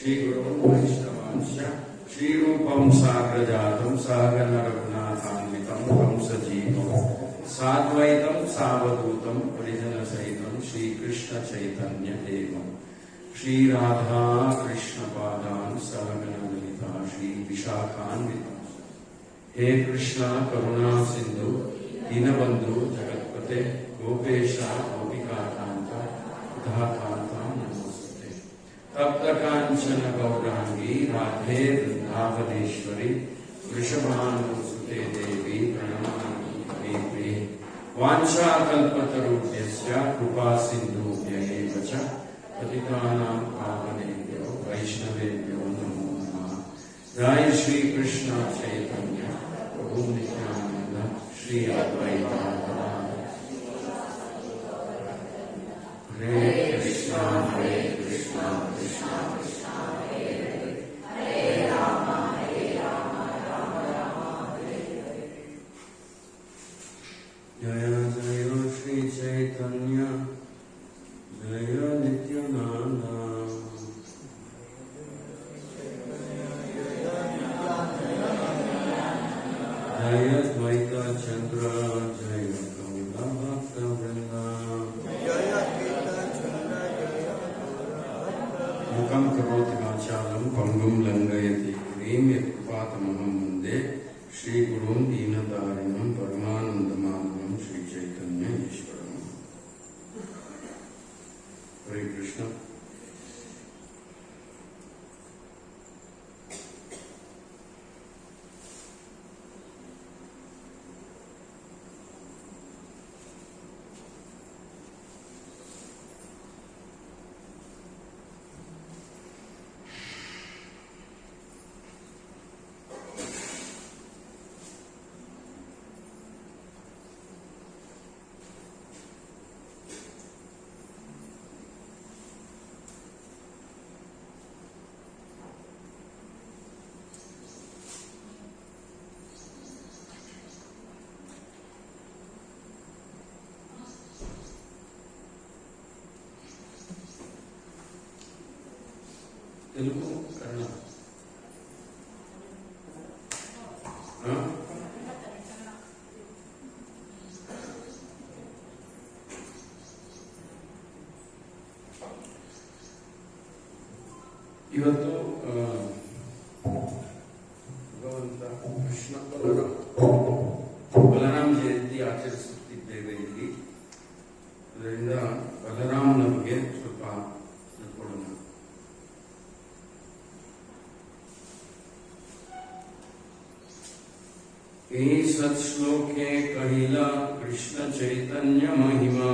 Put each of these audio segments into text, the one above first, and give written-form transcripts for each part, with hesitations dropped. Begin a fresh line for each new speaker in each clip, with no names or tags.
श्रीगुरुं वैष्णवांश्च श्रीरूपं साग्रजातं सहगण रघुनाथान्वितं तं सजीवं साद्वैतं सावधूतं परिजनसहितं श्रीकृष्ण चैतन्य देवं श्रीराधा कृष्णपादान् सहगण ललिता श्री विशाखान्वितं। हे कृष्णा करुणा सिंधु दीनबंधु जगत्पते गोपेशा गोपिकाकांता उद्धाकांता नमोस्तुते। तप्त कांचन गौरांगी राधे वृंदावनेश्वरी वृषभानुसुते देवी प्रणमामि हरिप्रिये। वाञ्छाकल्पतरुभ्यश्च कृपा सिन्धुभ्यैव च पतितानां पावनेभ्यो वैष्णवेभ्यो नमो नमः। जय श्री कृष्ण चैतन्य प्रभु नित्यानंद श्री अद्वैत गदाधर। हरे कृष्णा कृष्णा कृष्णा हरे हरे, हरे राम राम राम हरे हरे। जय जय श्री चैतन्य जय नित्यानंद। जय द्वैत चंद्र जय गौर भक्त वृंदा। मुखं करोति वाचालं पंगुं लंघयति गिरिं यत्कृपातमहं वन्दे श्रीगुरुं दीनतारिणं परमानन्दमाधवं श्रीचैतन्य ईश्वरम्। हरे कृष्ण। తెలుగు కన్నడ ಇವತ್ತು ಭಗವಂತ ಕೃಷ್ಣ ಬಲರಾಮ ಜಯಂತಿ ಆಚರಿಸುತ್ತಿದ್ದೇವೆ ಇಲ್ಲಿ. ಅದರಿಂದ ಬಲರಾಮನ ಬಗ್ಗೆ ಸ್ವಲ್ಪ ತಿಳ್ಕೊಳ್ಳೋಣ. सत्श्लोके कहिला कृष्ण चैतन्य महिमा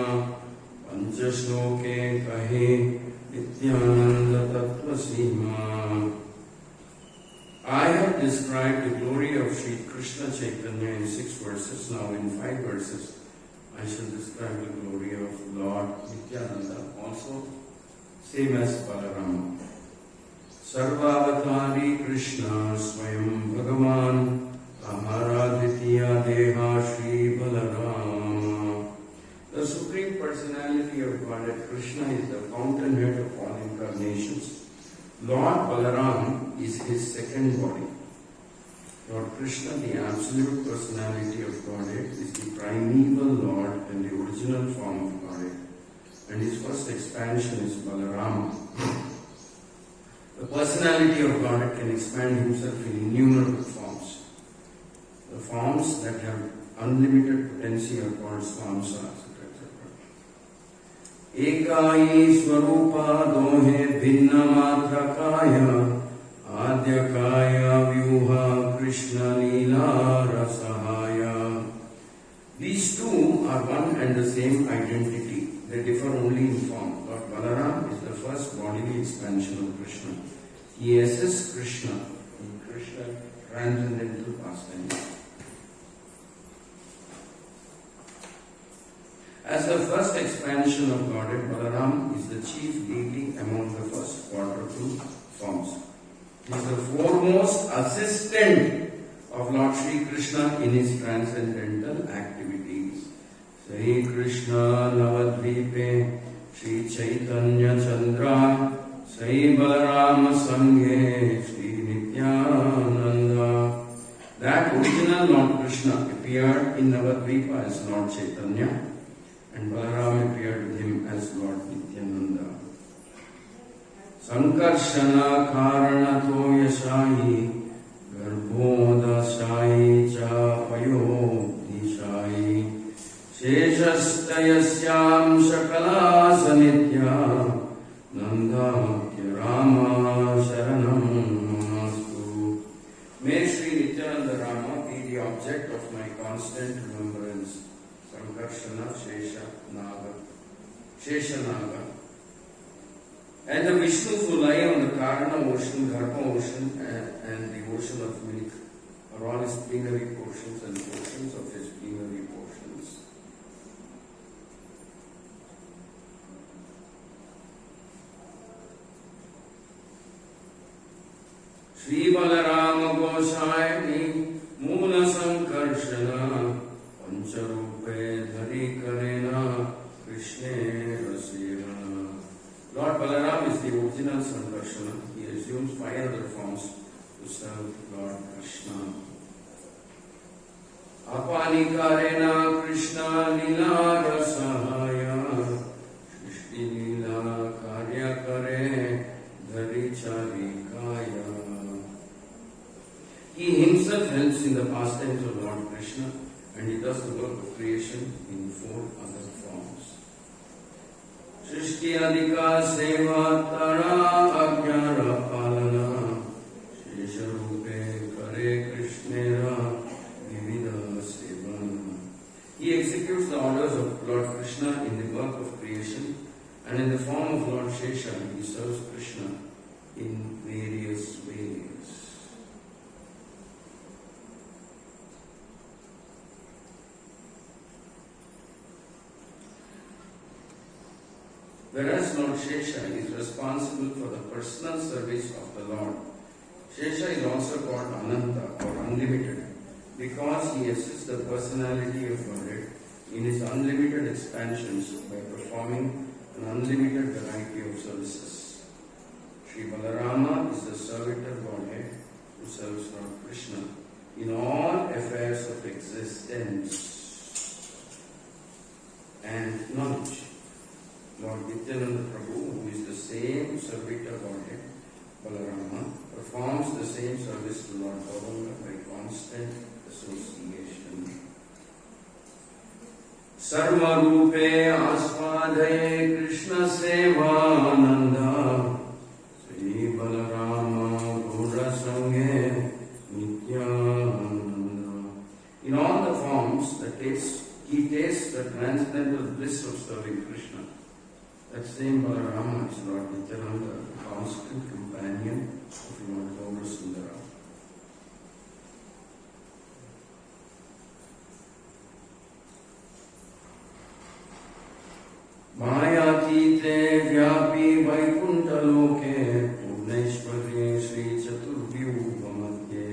पंच श्लोके कहे नित्यानंद तत्व सीमा। I have described the glory of Sri Krishna Chaitanya in 6 verses. Now in 5 verses I shall describe the glory of Lord Nityananda, also same as Balarama. Sarvavatari Krishna Swayam Bhagavan Amaraditya Deha Shri Balarama. The Supreme Personality of Godhead Krishna is the fountainhead of all incarnations. Lord Balaram is his second body. Lord Krishna, the absolute personality of Godhead, is the primeval Lord and the original form of Godhead. And his first expansion is Balarama. The personality of Godhead can expand himself in innumerable forms. The forms that have unlimited potency are called samsa, etc. Ekayi swarupa dohe bhinna matra kaya adya kaya vyuha Krishna lila rasahaya. These two are one and the same identity. They differ only in form. Lord Balaram is the first bodily expansion of Krishna. He assists Krishna in Krishna transcendental pastime. As the first expansion of Godhead, Balaram is the chief deity among the first quadruple forms. He is the foremost assistant of Lord Sri Krishna in his transcendental activities. Sri Krishna Navadvipe Sri Chaitanya Chandra Sai Balarama Sanghe Sri Nityananda. That original Lord Krishna appeared in Navadvipa as Lord Chaitanya, and Balaram appeared with him as Lord Nityananda. Sankarshana Karanato Yashayi Garbhodashayi Cha Payodishayi Sheshastayasyam Shakala Sanitya Nandakya Rama Sharanam Mastu. May Sri Nityananda Rama be the object of my constant remembrance. Sankarshana Sheshanaga. And the Vishnus who lie on the Karana ocean, Garbha ocean, and the ocean of milk are all his plenary portions and portions of his plenary portions. Shri Balarama Goshayani Mula Sankarshana Pancharupe Dhari Karena Krishne Rasena. Lord Balaram is the original Sankarshana. He assumes 5 other forms to serve Lord Krishna. Apani Karena Krishna Lila Rasahaya Shrishti Lila Karya Kare Dhari Charikaya. He himself helps in the pastimes of Lord Krishna, and he does the work of creation in 4 other forms. Shrishti Adhika Seva Tara Ajnara Palana Shesha Rupe Kare Krishnera Vivida Sevana. He executes the orders of Lord Krishna in the work of creation, and in the form of Lord Shesha he serves Krishna in various ways. Whereas Lord Shesha is responsible for the personal service of the Lord, Shesha is also called Ananta or unlimited because he assists the personality of Godhead in his unlimited expansions by performing an unlimited variety of services. Sri Balarama is the servitor Godhead who serves Lord Krishna in all affairs of existence and knowledge. Lord Nityananda Prabhu, who is the same servitor Godhead, Balarama, performs the same service to Lord Gauranga by constant association. Sarva Rupe Asvadhaye Krishna Sevananda Sri Balarama Gura Sanghe Nityananda. In all the forms, he tastes the transcendental bliss of serving Krishna. That same Balarama is Lord Nityananda, the constant companion of Lord Gaura Sundara. Mayatite Vyapi Vaikuntha Loke Purneshwari Sri Chaturvyuha Madhye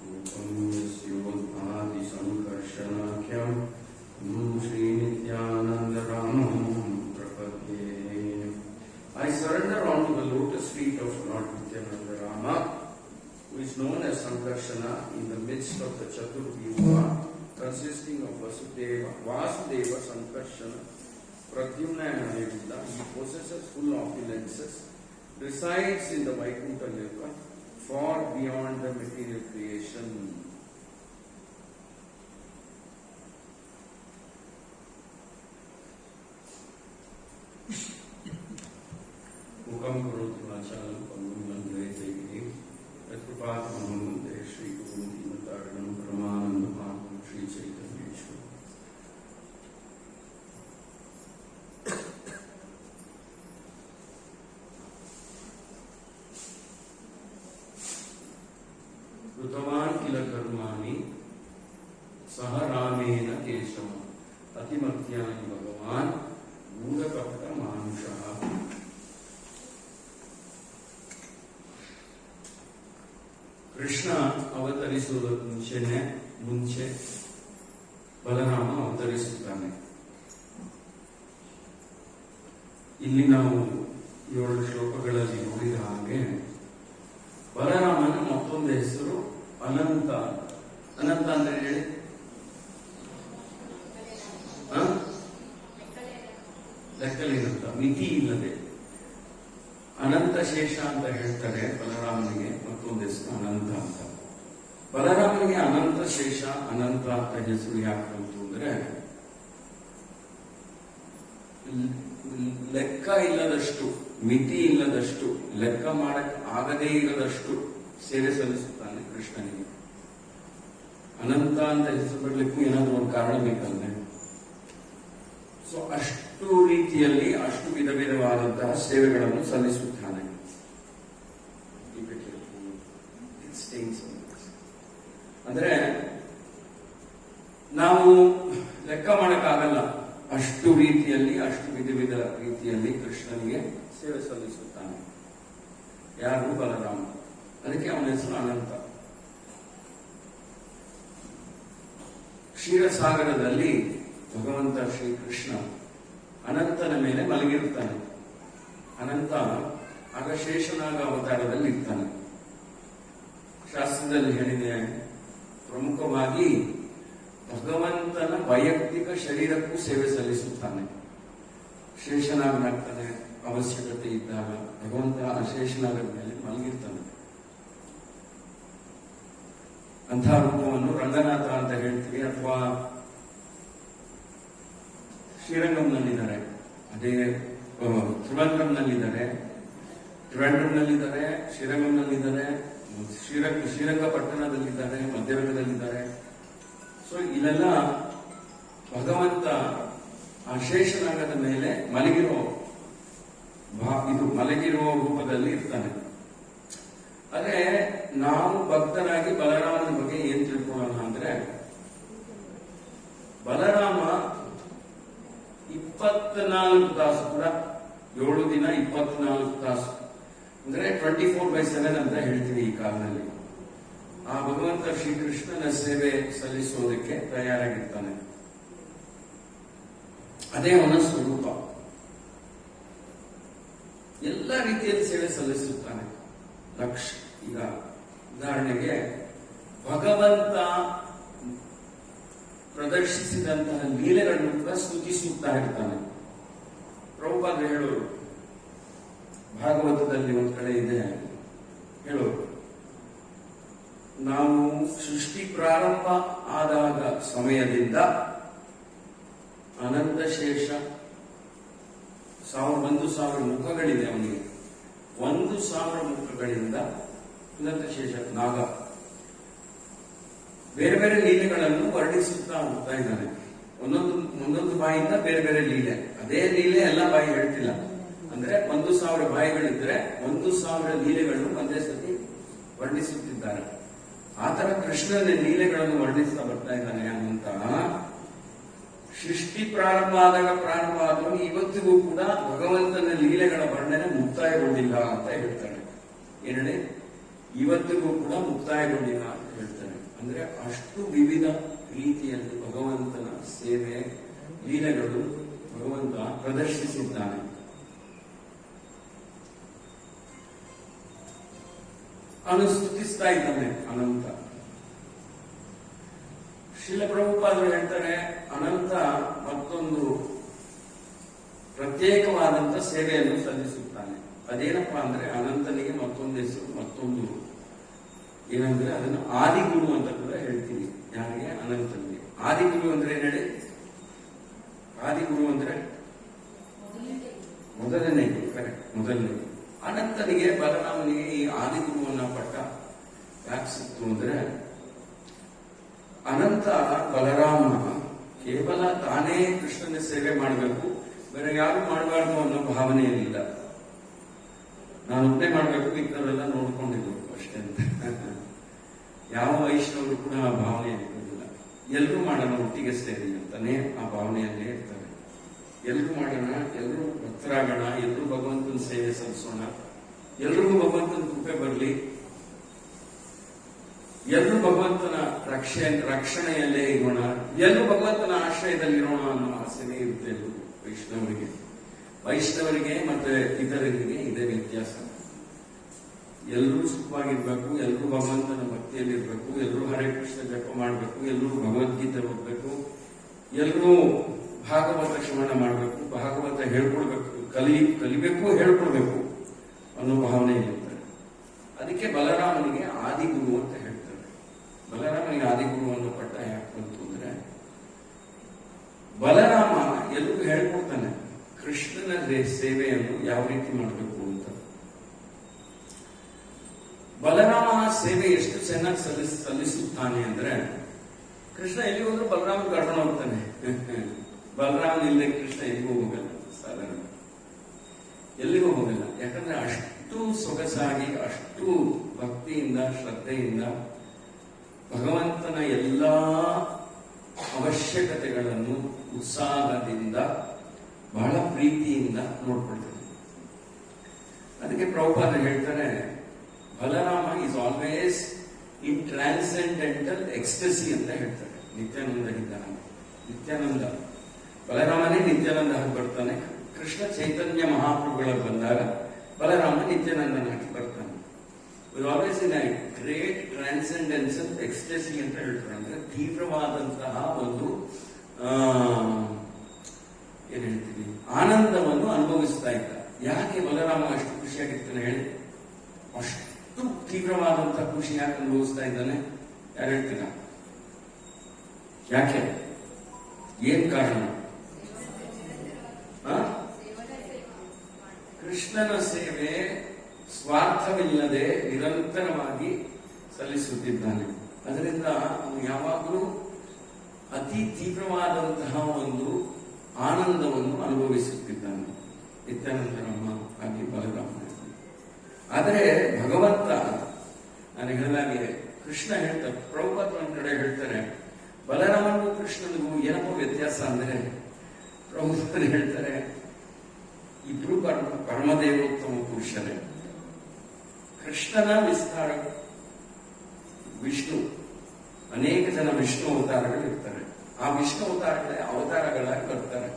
Rupam Yasyodhati Sankarshanakyam Sri Nityananda Ramam Prapadye. I surrender onto the lotus feet of Lord Nityananda Rama, who is known as Sankarshana in the midst of the Chaturvyuha, consisting of Vasudeva, Sankarshana, Pradyumna and Aniruddha. He possesses full opulences, resides in the Vaikuntha Loka, far beyond the material creation. Mukam Karoti Vachalam Pangum Nandre Tegiri Yatrupat Mahamande Shri Kurundi Mataranam Pramanam Mahamam Shri Chaitanya Ishwar. Krutavan Kila Karmani Saha Ramena Keshama Atimatyani Bhagavan Buddha Kapta Manushaha. Krishna ಅವತರಿಸುವುದಕ್ಕೆ ಮುಂಚೆ ಬಲರಾಮ ಅವತರಿಸುತ್ತಾನೆ. ಇಲ್ಲಿ ನಾವು 7 ಶ್ಲೋಕಗಳಲ್ಲಿ ನೋಡಿದ ಹಾಗೆ ಬಲರಾಮನ ಮತ್ತೊಂದು ಹೆಸರು ಅನಂತ. ಅನಂತ ಅಂದ್ರೆ ಹೇಳಿ, ಲೆಕ್ಕಲಿರುತ್ತ, ಮಿತಿ ಇಲ್ಲದೆ. ಅನಂತ ಶೇಷ ಅಂತ ಹೇಳ್ತಾರೆ ಬಲರಾಮನಿಗೆ. ಮತ್ತೊಂದು ಹೆಸರು ಅನಂತ ಅಂತ. ಬಲರಾಮನಿಗೆ ಅನಂತ ಶೇಷ ಅನಂತ ಅಂತ ಹೆಸರು ಯಾಕೆ ಬಂತು ಅಂದ್ರೆ, ಲೆಕ್ಕ ಇಲ್ಲದಷ್ಟು, ಮಿತಿ ಇಲ್ಲದಷ್ಟು, ಲೆಕ್ಕ ಮಾಡಕ್ ಆಗದೇ ಇರದಷ್ಟು ಸೇವೆ ಸಲ್ಲಿಸುತ್ತಾನೆ ಕೃಷ್ಣನಿಗೆ. ಅನಂತ ಅಂತ ಹೆಸರು ಬರಲಿಕ್ಕೂ ಏನಾದ್ರೂ ಒಂದು ಕಾರಣ ಬೇಕಂದ್ರೆ. ಸೊ ಅಷ್ಟು ರೀತಿಯಲ್ಲಿ ಅಷ್ಟು ವಿಧ ವಿಧವಾದಂತಹ ಸೇವೆಗಳನ್ನು ಸಲ್ಲಿಸುತ್ತಾನೆ. ಅಂದ್ರೆ ನಾವು ಲೆಕ್ಕ ಮಾಡಕ್ಕಾಗಲ್ಲ, ಅಷ್ಟು ರೀತಿಯಲ್ಲಿ, ಅಷ್ಟು ವಿಧ ವಿಧ ರೀತಿಯಲ್ಲಿ ಕೃಷ್ಣನಿಗೆ ಸೇವೆ ಸಲ್ಲಿಸುತ್ತಾನೆ. ಯಾರು? ಬಲರಾಮ. ಅದಕ್ಕೆ ಅವನ ಹೆಸರು ಅನಂತ. ಕ್ಷೀರಸಾಗರದಲ್ಲಿ ಭಗವಂತ ಶ್ರೀಕೃಷ್ಣ ಅನಂತನ ಮೇಲೆ ಮಲಗಿರುತ್ತಾನೆ. ಅನಂತ ಆಗ ಶೇಷನಾಗ ಅವತಾರದಲ್ಲಿ ಇರ್ತಾನೆ. ಶಾಸ್ತ್ರದಲ್ಲಿ ಹೇಳಿದೆ, ಪ್ರಮುಖವಾಗಿ ಭಗವಂತನ ವೈಯಕ್ತಿಕ ಶರೀರಕ್ಕೂ ಸೇವೆ ಸಲ್ಲಿಸುತ್ತಾನೆ. ಶೇಷನಾಗನಾಗ್ತಾನೆ. ಅವಶ್ಯಕತೆ ಇದ್ದಾಗ ಭಗವಂತ ಶೇಷನಾಗದ ಮೇಲೆ ಮಲಗಿರ್ತಾನೆ. ಅಂತಹ ರೂಪವನ್ನು ರಂಗನಾಥ ಅಂತ ಹೇಳ್ತೀವಿ, ಅಥವಾ ಶ್ರೀರಂಗಂನಲ್ಲಿದ್ದಾರೆ, ಅದೇ ತ್ರಿವಂದ್ರಂನಲ್ಲಿದ್ದಾರೆ, ಶ್ರೀರಂಗಂನಲ್ಲಿದ್ದಾರೆ, ಶ್ರೀರಂಗಪಟ್ಟಣದಲ್ಲಿದ್ದಾರೆ, ಮಧ್ಯರಂಗದಲ್ಲಿದ್ದಾರೆ. ಸೊ ಇಲ್ಲೆಲ್ಲ ಭಗವಂತ ಶೇಷನಾಗದ ಮೇಲೆ ಮಲಗಿರುವ ರೂಪದಲ್ಲಿ ಇರ್ತಾನೆ. ಅದೇ ನಾವು ಭಕ್ತರಾಗಿ ಬಲರಾಮನ ಬಗ್ಗೆ ಏನ್ ತಿಳ್ಕೊಳ್ಳೋಣ ಅಂದ್ರೆ, ಬಲರಾಮ 24 ತಾಸು ಕೂಡ, 7 ದಿನ 24 ತಾಸು ಅಂದ್ರೆ 24/7 ಅಂತ ಹೇಳ್ತೀವಿ ಈ ಕಾಲದಲ್ಲಿ. ಆ ಭಗವಂತ ಶ್ರೀಕೃಷ್ಣನ ಸೇವೆ ಸಲ್ಲಿಸೋದಕ್ಕೆ ತಯಾರಾಗಿರ್ತಾನೆ. ಅದೇ ಅವನ ಸ್ವರೂಪ. ಎಲ್ಲ ರೀತಿಯಲ್ಲಿ ಸೇವೆ ಸಲ್ಲಿಸುತ್ತಾನೆ. ಈಗ ಉದಾಹರಣೆಗೆ ಭಗವಂತ ಪ್ರದರ್ಶಿಸಿದಂತಹ ಲೀಲೆಗಳನ್ನು ಕೂಡ ಸ್ತುತಿಸುತ್ತಾ ಇರ್ತಾನೆ. ಪ್ರಭುಪಾದರು ಹೇಳೋರು, ಭಾಗವತದಲ್ಲಿ ಒಂದು ಕಡೆ ಇದೆ, ಹೇಳೋರು, ನಾವು ಸೃಷ್ಟಿ ಪ್ರಾರಂಭ ಆದಾಗ ಸಮಯದಿಂದ ಅನಂತ ಶೇಷ 1,000 ಮುಖಗಳಿದೆ ಅವನಿಗೆ. 1,000 ಮುಖಗಳಿಂದ ಅನಂತ ಶೇಷ ನಾಗ ಬೇರೆ ಬೇರೆ ಲೀಲೆಗಳನ್ನು ವರ್ಣಿಸುತ್ತಾ ಹೋಗ್ತಾ ಇದ್ದಾನೆ. ಒಂದೊಂದು ಬಾಯಿಂದ ಬೇರೆ ಬೇರೆ ಲೀಲೆ. ಅದೇ ಲೀಲೆ ಎಲ್ಲ ಬಾಯಿ ಹೇಳ್ತಿಲ್ಲ. ಅಂದ್ರೆ 1,000 ಬಾಯಿಗಳಿದ್ರೆ 1,000 ಲೀಲೆಗಳನ್ನು ಒಂದೇ ಸತಿ ವರ್ಣಿಸುತ್ತಿದ್ದಾರೆ. ಆತರ ಕೃಷ್ಣನ ಲೀಲೆಗಳನ್ನು ವರ್ಣಿಸ್ತಾ ಬರ್ತಾ ಇದ್ದಾನೆ ಅಂತ. ಸೃಷ್ಟಿ ಪ್ರಾರಂಭ ಆದರೂ ಇವತ್ತಿಗೂ ಕೂಡ ಭಗವಂತನ ಲೀಲೆಗಳ ವರ್ಣನೆ ಮುಕ್ತಾಯಗೊಂಡಿಲ್ಲ ಅಂತ ಹೇಳ್ತಾನೆ. ಏನೇ ಇವತ್ತಿಗೂ ಕೂಡ ಮುಕ್ತಾಯಗೊಂಡಿಲ್ಲ ಅಂತ ಹೇಳ್ತಾನೆ. ಅಂದ್ರೆ ಅಷ್ಟು ವಿವಿಧ ರೀತಿಯಲ್ಲಿ ಭಗವಂತನ ಸೇವೆ ಲೀಲೆಗಳು ಭಗವಂತ ಪ್ರದರ್ಶಿಸಿದ್ದಾನೆ. ಅವನು ಸ್ತುತಿಸ್ತಾ ಇದ್ದಾನೆ ಅನಂತ. ಶ್ರೀಲ ಪ್ರಭುಪಾದರು ಹೇಳ್ತಾರೆ, ಅನಂತ ಮತ್ತೊಂದು ಪ್ರತ್ಯೇಕವಾದಂತ ಸೇವೆಯನ್ನು ಸಲ್ಲಿಸುತ್ತಾನೆ. ಅದೇನಪ್ಪಾ ಅಂದ್ರೆ, ಅನಂತನಿಗೆ ಮತ್ತೊಂದು ಹೆಸರು, ಮತ್ತೊಂದು ಏನಂದ್ರೆ ಅದನ್ನು ಆದಿಗುರು ಅಂತ ಕೂಡ ಹೇಳ್ತೀವಿ. ಯಾರಿಗೆ? ಅನಂತನಿಗೆ. ಆದಿಗುರು ಅಂದ್ರೆ ಏನ್ ಹೇಳಿ? ಆದಿಗುರು ಅಂದ್ರೆ ಮೊದಲನೇ ಗುರು. ಕರೆಕ್ಟ್, ಮೊದಲನೇ. ಅನಂತನಿಗೆ, ಬಲರಾಮನಿಗೆ ಈ ಆದಿಗುರುವನ್ನ ಪಟ್ಟ ಯಾಕೆ ಸಿಕ್ತು ಅಂದ್ರೆ, ಅನಂತ ಬಲರಾಮ ಕೇವಲ ತಾನೇ ಕೃಷ್ಣನ ಸೇವೆ ಮಾಡಬೇಕು, ಬೇರೆ ಯಾರು ಮಾಡಬಾರ್ದು ಅನ್ನೋ ಭಾವನೆಯಲ್ಲಿಲ್ಲ. ನಾನೊಬ್ಬನೇ ಮಾಡಬೇಕು, ಇತರೆಲ್ಲ ನೋಡ್ಕೊಂಡಿರ್ಬೇಕು ಅಷ್ಟೇ ಅಂತ. ಯಾವ ವೈಷ್ಣವರು ಕೂಡ ಆ ಭಾವನೆ ಇರೋದಿಲ್ಲ. ಎಲ್ಲರೂ ಮಾಡೋಣ ಒಟ್ಟಿಗೆ ಸೇರಿ ಅಂತಾನೆ ಆ ಭಾವನೆಯಲ್ಲೇ ಇರ್ತಾರೆ. ಎಲ್ಲರೂ ಮಾಡೋಣ, ಎಲ್ಲರೂ ಭಕ್ತರಾಗೋಣ, ಎಲ್ಲರೂ ಭಗವಂತನ ಸೇವೆ ಸಲ್ಲಿಸೋಣ, ಎಲ್ರಿಗೂ ಭಗವಂತನ ಕೃಪೆ ಬರಲಿ, ಎಲ್ಲರೂ ಭಗವಂತನ ರಕ್ಷಣೆಯಲ್ಲೇ ಇರೋಣ, ಎಲ್ಲರೂ ಭಗವಂತನ ಆಶ್ರಯದಲ್ಲಿರೋಣ ಅನ್ನೋ ಆಸೆನೇ ಇರುತ್ತೆ ಎಲ್ಲರೂ ವೈಷ್ಣವರಿಗೆ. ವೈಷ್ಣವರಿಗೆ ಮತ್ತೆ ಇತರರಿಗೆ ಇದೇ ವ್ಯತ್ಯಾಸ. ಎಲ್ಲರೂ ಸುಖವಾಗಿರ್ಬೇಕು, ಎಲ್ಲರೂ ಭಗವಂತನ ಭಕ್ತಿಯಲ್ಲಿರ್ಬೇಕು, ಎಲ್ಲರೂ ಹರೇ ಕೃಷ್ಣ ಜಪ ಮಾಡಬೇಕು, ಎಲ್ಲರೂ ಭಗವದ್ಗೀತೆ ಓದಬೇಕು, ಎಲ್ಲರೂ ಭಾಗವತ ಶ್ರವಣ ಮಾಡಬೇಕು, ಭಾಗವತ ಹೇಳ್ಕೊಡ್ಬೇಕು, ಕಲಿಬೇಕು, ಹೇಳ್ಕೊಡ್ಬೇಕು ಅನ್ನೋ ಭಾವನೆ ಇರ್ತಾರೆ. ಅದಕ್ಕೆ ಬಲರಾಮನಿಗೆ ಆದಿಗುರು ಅಂತ ಹೇಳ್ತಾರೆ. ಬಲರಾಮನಿಗೆ ಆದಿಗುರು ಅನ್ನೋ ಪಟ್ಟ ಯಾಕೆ ಬಂತು ಅಂದ್ರೆ, ಬಲರಾಮ ಎಲ್ಲರಿಗೂ ಹೇಳ್ಕೊಡ್ತಾನೆ ಕೃಷ್ಣನ ಸೇವೆಯನ್ನು ಯಾವ ರೀತಿ ಮಾಡಬೇಕು ಅಂತ. ಬಲರಾಮ ಸೇವೆ ಎಷ್ಟು ಚೆನ್ನಾಗಿ ಸಲ್ಲಿಸುತ್ತಾನೆ ಅಂದ್ರೆ, ಕೃಷ್ಣ ಎಲ್ಲಿ ಹೋದ್ರು ಬಲರಾಮ ಕರ್ಕೊಂಡು ಹೋಗ್ತಾನೆ. ಬಲರಾಮನ ಇಲ್ಲದೆ ಕೃಷ್ಣ ಎಲ್ಲಿಗೂ ಹೋಗಲ್ಲ, ಸಾಧಾರಣ ಎಲ್ಲಿಗೂ ಹೋಗಲ್ಲ. ಯಾಕಂದ್ರೆ ಅಷ್ಟು ಸೊಗಸಾಗಿ, ಅಷ್ಟು ಭಕ್ತಿಯಿಂದ, ಶ್ರದ್ಧೆಯಿಂದ ಭಗವಂತನ ಎಲ್ಲಾ ಅವಶ್ಯಕತೆಗಳನ್ನು ಉತ್ಸಾಹದಿಂದ, ಬಹಳ ಪ್ರೀತಿಯಿಂದ ನೋಡ್ಕೊಳ್ತಾನೆ. ಅದಕ್ಕೆ ಪ್ರಭುಪಾದ ಹೇಳ್ತಾರೆ, Balarama is always in transcendental ecstasy ಅಂತ ಹೇಳ್ತಾರೆ. ನಿತ್ಯಾನಂದ ಇದ್ದಾನೆ, ನಿತ್ಯಾನಂದ ಬಲರಾಮನೇ ನಿತ್ಯಾನಂದ ಆಗಿ ಬರ್ತಾನೆ. ಕೃಷ್ಣ ಚೈತನ್ಯ ಮಹಾಪ್ರಭುಗಳ ಬಂದಾಗ ಬಲರಾಮ ನಿತ್ಯಾನಂದನಾಗಿ ಬರ್ತಾನೆ. Always in I great transcendental ecstasy ಅಂತ ಹೇಳ್ತಾರೆ. ಅಂದ್ರೆ ತೀವ್ರವಾದಂತಹ ಒಂದು ಏನ್ ಹೇಳ್ತೀವಿ, ಆನಂದವನ್ನು ಅನುಭವಿಸ್ತಾ ಇದ್ದ. ಯಾಕೆ ಬಲರಾಮ ಅಷ್ಟು ಖುಷಿಯಾಗಿರ್ತಾನೆ ಹೇಳಿ? ಅಷ್ಟು ತೀವ್ರವಾದಂತಹ ಖುಷಿ ಯಾಕೆ ಅನುಭವಿಸ್ತಾ ಇದ್ದಾನೆ? ಯಾರು ಹೇಳ್ತೀರಾ? ಯಾಕೆ? ಏನ್ ಕಾರಣ? ಕೃಷ್ಣನ ಸೇವೆ ಸ್ವಾರ್ಥವಿಲ್ಲದೆ ನಿರಂತರವಾಗಿ ಸಲ್ಲಿಸುತ್ತಿದ್ದಾನೆ. ಅದರಿಂದ ಅವನು ಯಾವಾಗಲೂ ಅತಿ ತೀವ್ರವಾದಂತಹ ಒಂದು ಆನಂದವನ್ನು ಅನುಭವಿಸುತ್ತಿದ್ದಾನೆ. ನಿತ್ಯಾನಂದರಾಮ ಆಗಿ ಬಲರಾಮ. ಆದರೆ ಭಗವಂತ, ನಾನು ಹೇಳಿದಾಗೆ ಕೃಷ್ಣ ಹೇಳ್ತಾರೆ, ಪ್ರಭುಪಾದ ಒಂದ್ ಕಡೆ ಹೇಳ್ತಾರೆ, ಬಲರಾಮನಿಗೂ ಕೃಷ್ಣನಿಗೂ ಏನಪ್ಪ ವ್ಯತ್ಯಾಸ ಅಂದ್ರೆ, ಪ್ರಭುಪಾದ ಹೇಳ್ತಾರೆ, ಇಬ್ರು ಪರಮದೇವೋತ್ತಮ ಪುರುಷರೇ. ಕೃಷ್ಣನ ವಿಸ್ತಾರ ವಿಷ್ಣು, ಅನೇಕ ಜನ ವಿಷ್ಣು ಅವತಾರಗಳು ಇರ್ತಾರೆ. ಆ ವಿಷ್ಣು ಅವತಾರಗಳಾಗಿ ಬರ್ತಾರೆ.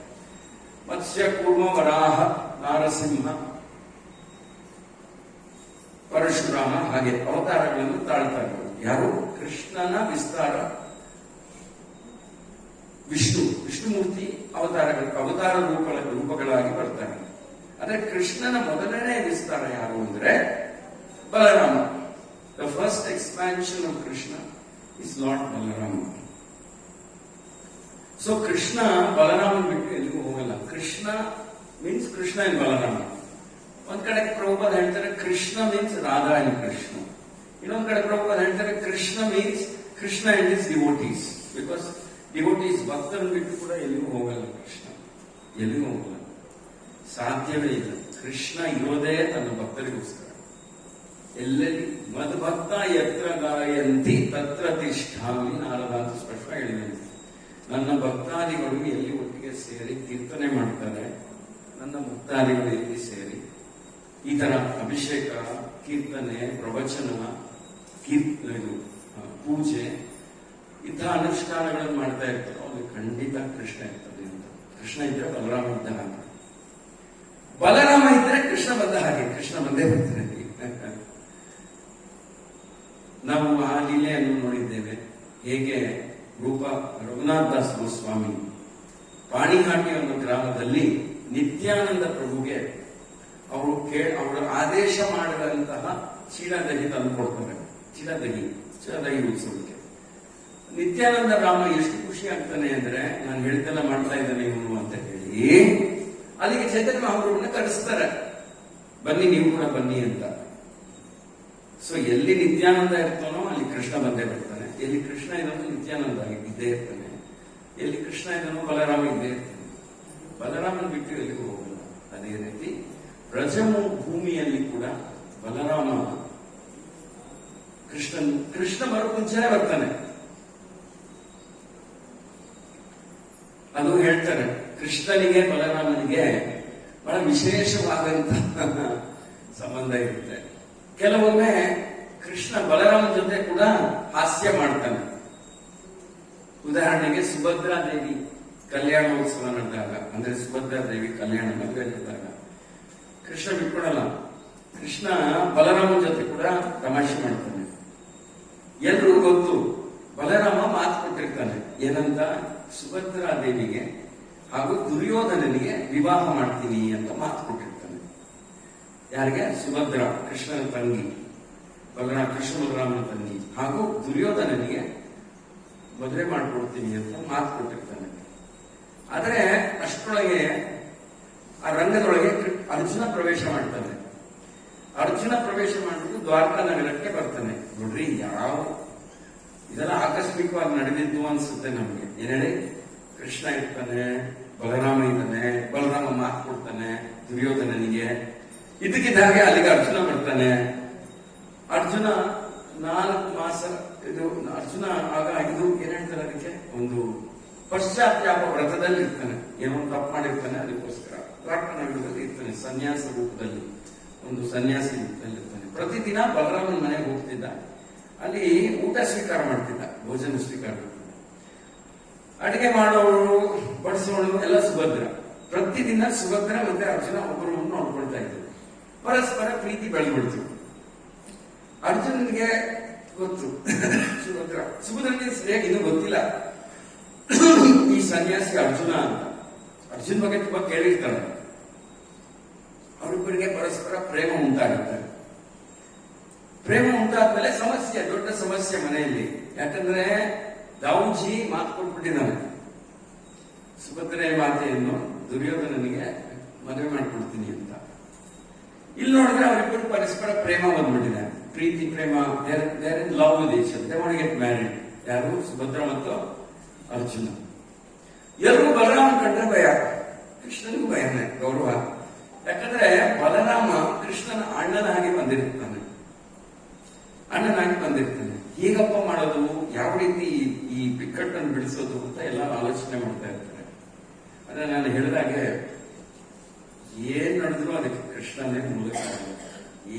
ಮತ್ಸ್ಯ, ಕೂರ್ಮ, ವರಾಹ, ನಾರಸಿಂಹ, ಪರಶುರಾಮ, ಹಾಗೆ ಅವತಾರಗಳನ್ನು ತಾಳ್ತಾರೆ. ಯಾರು? ಕೃಷ್ಣನ ವಿಸ್ತಾರ ವಿಷ್ಣು, ವಿಷ್ಣುಮೂರ್ತಿ ಅವತಾರ ರೂಪಗಳಾಗಿ ಬರ್ತಾರೆ. ಆದ್ರೆ ಕೃಷ್ಣನ ಮೊದಲನೇ ವಿಸ್ತಾರ ಯಾರು ಅಂದ್ರೆ Balarama. The first expansion of Krishna is lord Balarama. So Krishna ಬಲರಾಮನ್ ಬಿಟ್ಟು ಎಲ್ಲಿಗೂ ಹೋಗಲ್ಲ. Krishna means Krishna in Balarama. ಒಂದ್ ಕಡೆ ಪ್ರಭುಪಾದ ಹೇಳ್ತಾರೆ ಕೃಷ್ಣ ಮೀನ್ಸ್ ರಾಧಾ ಇನ್ ಕೃಷ್ಣ. ಇನ್ನೊಂದ್ ಕಡೆ ಪ್ರಭುಪಾದ ಹೇಳ್ತಾರೆ Krishna means Krishna and his devotees. Because devotees ಭಕ್ತರನ್ನು ಬಿಟ್ಟು ಕೂಡ ಎಲ್ಲಿಗೂ ಹೋಗಲ್ಲ. ಕೃಷ್ಣ ಎಲ್ಲಿಗೂ ಹೋಗಲ್ಲ, ಸಾಧ್ಯವೇ ಇಲ್ಲ. ಕೃಷ್ಣ ಇರೋದೇ ತನ್ನ ಭಕ್ತರಿಗೋಸ್ಕರ. ಎಲ್ಲೆಲ್ಲಿ ಮದ್ಭಕ್ತ ಯತ್ರ ಗಾಯಂತಿ ತತ್ರ ತಿಷ್ಠಾಮಿ, ನಾರದಾಂತ ಸ್ಪಷ್ಟ ಹೇಳಿದೆ. ನನ್ನ ಭಕ್ತಾದಿಗಳು ಎಲ್ಲಿ ಒಟ್ಟಿಗೆ ಸೇರಿ ಕೀರ್ತನೆ ಮಾಡ್ತಾರೆ, ನನ್ನ ಭಕ್ತಾದಿಗಳು ಎಲ್ಲಿ ಸೇರಿ ಈ ತರ ಅಭಿಷೇಕ, ಕೀರ್ತನೆ, ಪ್ರವಚನ, ಪೂಜೆ, ಇಂತಹ ಅನುಷ್ಠಾನಗಳನ್ನು ಮಾಡ್ತಾ ಇರ್ತಾರೆ. ಅವ್ರು ಖಂಡಿತ ಕೃಷ್ಣ ಇರ್ತದೆ ಅಂತ. ಕೃಷ್ಣ ಇದ್ರೆ ಬಲರಾಮ ಇದ್ದ ಹಾಗೆ, ಬಲರಾಮ ಇದ್ರೆ ಕೃಷ್ಣ ಬಂದ ಹಾಗೆ. ಕೃಷ್ಣ ಬಂದೇ ಬರ್ತಾರೆ. ನಾವು ಆ ಲೀಲೆಯನ್ನು ನೋಡಿದ್ದೇವೆ. ಹೇಗೆ ರೂಪ ರಘುನಾಥ ದಾಸ್ ಗೋಸ್ವಾಮಿ ಪಾಣಿಹಾಟಿ ಅನ್ನೋ ಗ್ರಾಮದಲ್ಲಿ ನಿತ್ಯಾನಂದ ಪ್ರಭುಗೆ ಅವರು ಆದೇಶ ಮಾಡಿದಂತಹ ಚೀಲ ದಹಿ ತಂದು ಕೊಡ್ತಾರೆ. ಚೀಲ ದಹಿ ಉತ್ಸವಕ್ಕೆ ನಿತ್ಯಾನಂದ ರಾಮ ಎಷ್ಟು ಖುಷಿ ಆಗ್ತಾನೆ ಅಂದ್ರೆ, ನಾನು ಹೇಳಿದ್ದೆಲ್ಲ ಮಾಡ್ತಾ ಇದ್ದಾನೆ ಇವನು ಅಂತ ಹೇಳಿ ಅಲ್ಲಿಗೆ ಚೈತನ್ಯ ಮಹಾಪ್ರಭುನ ಕರೆಸ್ತಾರೆ, ಬನ್ನಿ ನೀವು ಕೂಡ ಬನ್ನಿ ಅಂತ. ಸೊ ಎಲ್ಲಿ ನಿತ್ಯಾನಂದ ಇರ್ತಾನೋ ಅಲ್ಲಿ ಕೃಷ್ಣ ಬಂದೇ ಬರ್ತಾನೆ. ಎಲ್ಲಿ ಕೃಷ್ಣ ಇದನ್ನು ನಿತ್ಯಾನಂದ ಇದ್ದೇ ಇರ್ತಾನೆ. ಎಲ್ಲಿ ಕೃಷ್ಣ ಇದನ್ನು ಬಲರಾಮ ಇದ್ದೇ ಇರ್ತಾನೆ. ಬಲರಾಮನ ಬಿಟ್ಟು ಎಲ್ಲಿಗೂ ಹೋಗಲ್ಲ. ಅದೇ ರೀತಿ ಭೂಮಿಯಲ್ಲಿ ಕೂಡ ಬಲರಾಮ ಕೃಷ್ಣ ಬರೋ ಮುಂಚೆನೆ ಬರ್ತಾನೆ. ಅದು ಹೇಳ್ತಾರೆ, ಕೃಷ್ಣನಿಗೆ ಬಲರಾಮನಿಗೆ ಬಹಳ ವಿಶೇಷವಾದಂತಹ ಸಂಬಂಧ ಇರುತ್ತೆ. ಕೆಲವೊಮ್ಮೆ ಕೃಷ್ಣ ಬಲರಾಮನ ಜೊತೆ ಕೂಡ ಹಾಸ್ಯ ಮಾಡ್ತಾನೆ. ಉದಾಹರಣೆಗೆ ಸುಭದ್ರಾ ದೇವಿ ಕಲ್ಯಾಣೋತ್ಸವ ನಡೆದಾಗ, ಅಂದ್ರೆ ಸುಭದ್ರಾ ದೇವಿ ಕಲ್ಯಾಣ ಮದುವೆ ನಡೆದಾಗ ಕೃಷ್ಣ ಬಿಟ್ಕೊಡಲ್ಲ. ಕೃಷ್ಣ ಬಲರಾಮನ ಜೊತೆ ಕೂಡ ತಮಾಷೆ ಮಾಡ್ತಾನೆ. ಎಲ್ರಿಗೂ ಗೊತ್ತು, ಬಲರಾಮ ಮಾತು ಕೊಟ್ಟಿರ್ತಾನೆ ಏನಂತ, ಸುಭದ್ರಾ ದೇವಿಗೆ ಹಾಗೂ ದುರ್ಯೋಧನನಿಗೆ ವಿವಾಹ ಮಾಡ್ತೀನಿ ಅಂತ ಮಾತು ಕೊಟ್ಟಿರ್ತಾನೆ. ಯಾರಿಗೆ? ಸುಭದ್ರ, ಕೃಷ್ಣನ ತಂಗಿ, ಕೃಷ್ಣ ಬಲರಾಮನ ತಂಗಿ, ಹಾಗೂ ದುರ್ಯೋಧನನಿಗೆ ಮದುವೆ ಮಾಡಿಕೊಡ್ತೀನಿ ಅಂತ ಮಾತು ಕೊಟ್ಟಿರ್ತಾನೆ. ಆದರೆ ಅಷ್ಟರೊಳಗೆ ಆ ರಂಗದೊಳಗೆ ಅರ್ಜುನ ಪ್ರವೇಶ ಮಾಡ್ತಾನೆ. ಅರ್ಜುನ ಪ್ರವೇಶ ಮಾಡಿಬಿಟ್ಟು ದ್ವಾರಕಾ ನಗರಕ್ಕೆ ಬರ್ತಾನೆ. ನೋಡ್ರಿ, ಯಾವ ಇದೆಲ್ಲ ಆಕಸ್ಮಿಕವಾಗಿ ನಡೆದಿದ್ದು ಅನ್ಸುತ್ತೆ ನಮ್ಗೆ. ಏನೇಳಿ, ಕೃಷ್ಣ ಇರ್ತಾನೆ, ಬಲರಾಮ ಇದ್ದಾನೆ, ಬಲರಾಮ ಮಾತು ಕೊಡ್ತಾನೆ ದುರ್ಯೋಧನನಿಗೆ. ಇದಕ್ಕಿದ್ದ ಹಾಗೆ ಅಲ್ಲಿಗೆ ಅರ್ಜುನ ಬರ್ತಾನೆ. ಅರ್ಜುನ 4 ಮಾಸ ಅರ್ಜುನ ಆಗ ಇದು ಏನ್ ಹೇಳ್ತಾರೆ ಅದಕ್ಕೆ, ಒಂದು ಪಶ್ಚಾತ್ತಾಪ ವ್ರತದಲ್ಲಿ ಇರ್ತಾನೆ. ಏನೋ ಒಂದು ತಪ್ಪು ಮಾಡಿರ್ತಾನೆ, ಅದಕ್ಕೋಸ್ಕರ ದ್ವಾರಕಾನಗರದಲ್ಲಿ ಇರ್ತಾನೆ. ಸನ್ಯಾಸ ರೂಪದಲ್ಲಿ, ಒಂದು ಸನ್ಯಾಸಿ ರೂಪದಲ್ಲಿ ಇರ್ತಾನೆ. ಪ್ರತಿದಿನ ಬಲರಾಮನ ಮನೆಗೆ ಹೋಗ್ತಿದ್ದ. ಅಲ್ಲಿ ಊಟ ಸ್ವೀಕಾರ ಮಾಡ್ತಿದ್ದ, ಭೋಜನ ಸ್ವೀಕಾರ ಮಾಡ್ತಿದ್ದ. ಅಡಿಗೆ ಮಾಡೋರು, ಬಡಿಸೋಳು ಎಲ್ಲ ಸುಭದ್ರ. ಪ್ರತಿದಿನ ಸುಭದ್ರ ಮತ್ತೆ ಅರ್ಜುನ ಒಬ್ಬರು ನೋಡ್ಕೊಳ್ತಾ ಇದ್ರು. ಪರಸ್ಪರ ಪ್ರೀತಿ ಬೆಳೆದ್ಬಿಡ್ತು. ಅರ್ಜುನನಿಗೆ ಗೊತ್ತು ಸುಭದ್ರನಿಗೆ ಸರಿಯಾಗಿ ಇನ್ನೂ ಗೊತ್ತಿಲ್ಲ ಈ ಸನ್ಯಾಸಿ ಅರ್ಜುನ ಅಂತ. ಅರ್ಜುನ್ ಬಗ್ಗೆ ತುಂಬಾ ಕೇಳಿರ್ತಾಳೆ. ಅವರಿಬ್ಬರಿಗೆ ಪರಸ್ಪರ ಪ್ರೇಮ ಉಂಟಾಗುತ್ತೆ. ಪ್ರೇಮ ಉಂಟಾದ್ಮೇಲೆ ಸಮಸ್ಯೆ, ದೊಡ್ಡ ಸಮಸ್ಯೆ ಮನೆಯಲ್ಲಿ. ಯಾಕಂದ್ರೆ ದಾವುಜಿ ಮಾತು ಕೊಟ್ಬಿಟ್ಟಿದ್ದಾನೆ, ಸುಭದ್ರೆಯ ಮಾತೆಯನ್ನು ದುರ್ಯೋಧನನಿಗೆ ಮದುವೆ ಮಾಡ್ಕೊಡ್ತೀನಿ ಅಂತ. ಇಲ್ಲಿ ನೋಡಿದ್ರೆ ಅವರಿಬ್ಬರು ಪರಸ್ಪರ ಪ್ರೇಮ ಬಂದ್ಬಿಟ್ಟಿದೆ. ಪ್ರೀತಿ ಪ್ರೇಮ, they're in love with each other. They want to get married. ಯಾರು? ಸುಭದ್ರ ಮತ್ತು ಅರ್ಜುನ. ಎಲ್ಲರೂ ಬಲರಾಮ ಕಂಡ್ರೆ ಭಯ, ಕೃಷ್ಣನಿಗೂ ಭಯನೇ, ಗೌರವ. ಯಾಕಂದ್ರೆ ಬಲರಾಮ ಕೃಷ್ಣನ ಅಣ್ಣನಾಗಿ ಬಂದಿರ್ತಾನೆ. ಹೇಗಪ್ಪ ಮಾಡೋದು, ಯಾವ ರೀತಿ ಈ ಬಿಕ್ಕಟ್ಟನ್ನು ಬಿಡಿಸೋದು ಅಂತ ಎಲ್ಲ ಆಲೋಚನೆ ಮಾಡ್ತಾ ಇರ್ತಾರೆ. ಅಂದ್ರೆ ನಾನು ಹೇಳಿದಾಗೆ ಏನ್ ನಡೆದ್ರು ಅದಕ್ಕೆ ಕೃಷ್ಣನೇ ಮೂಲಕ.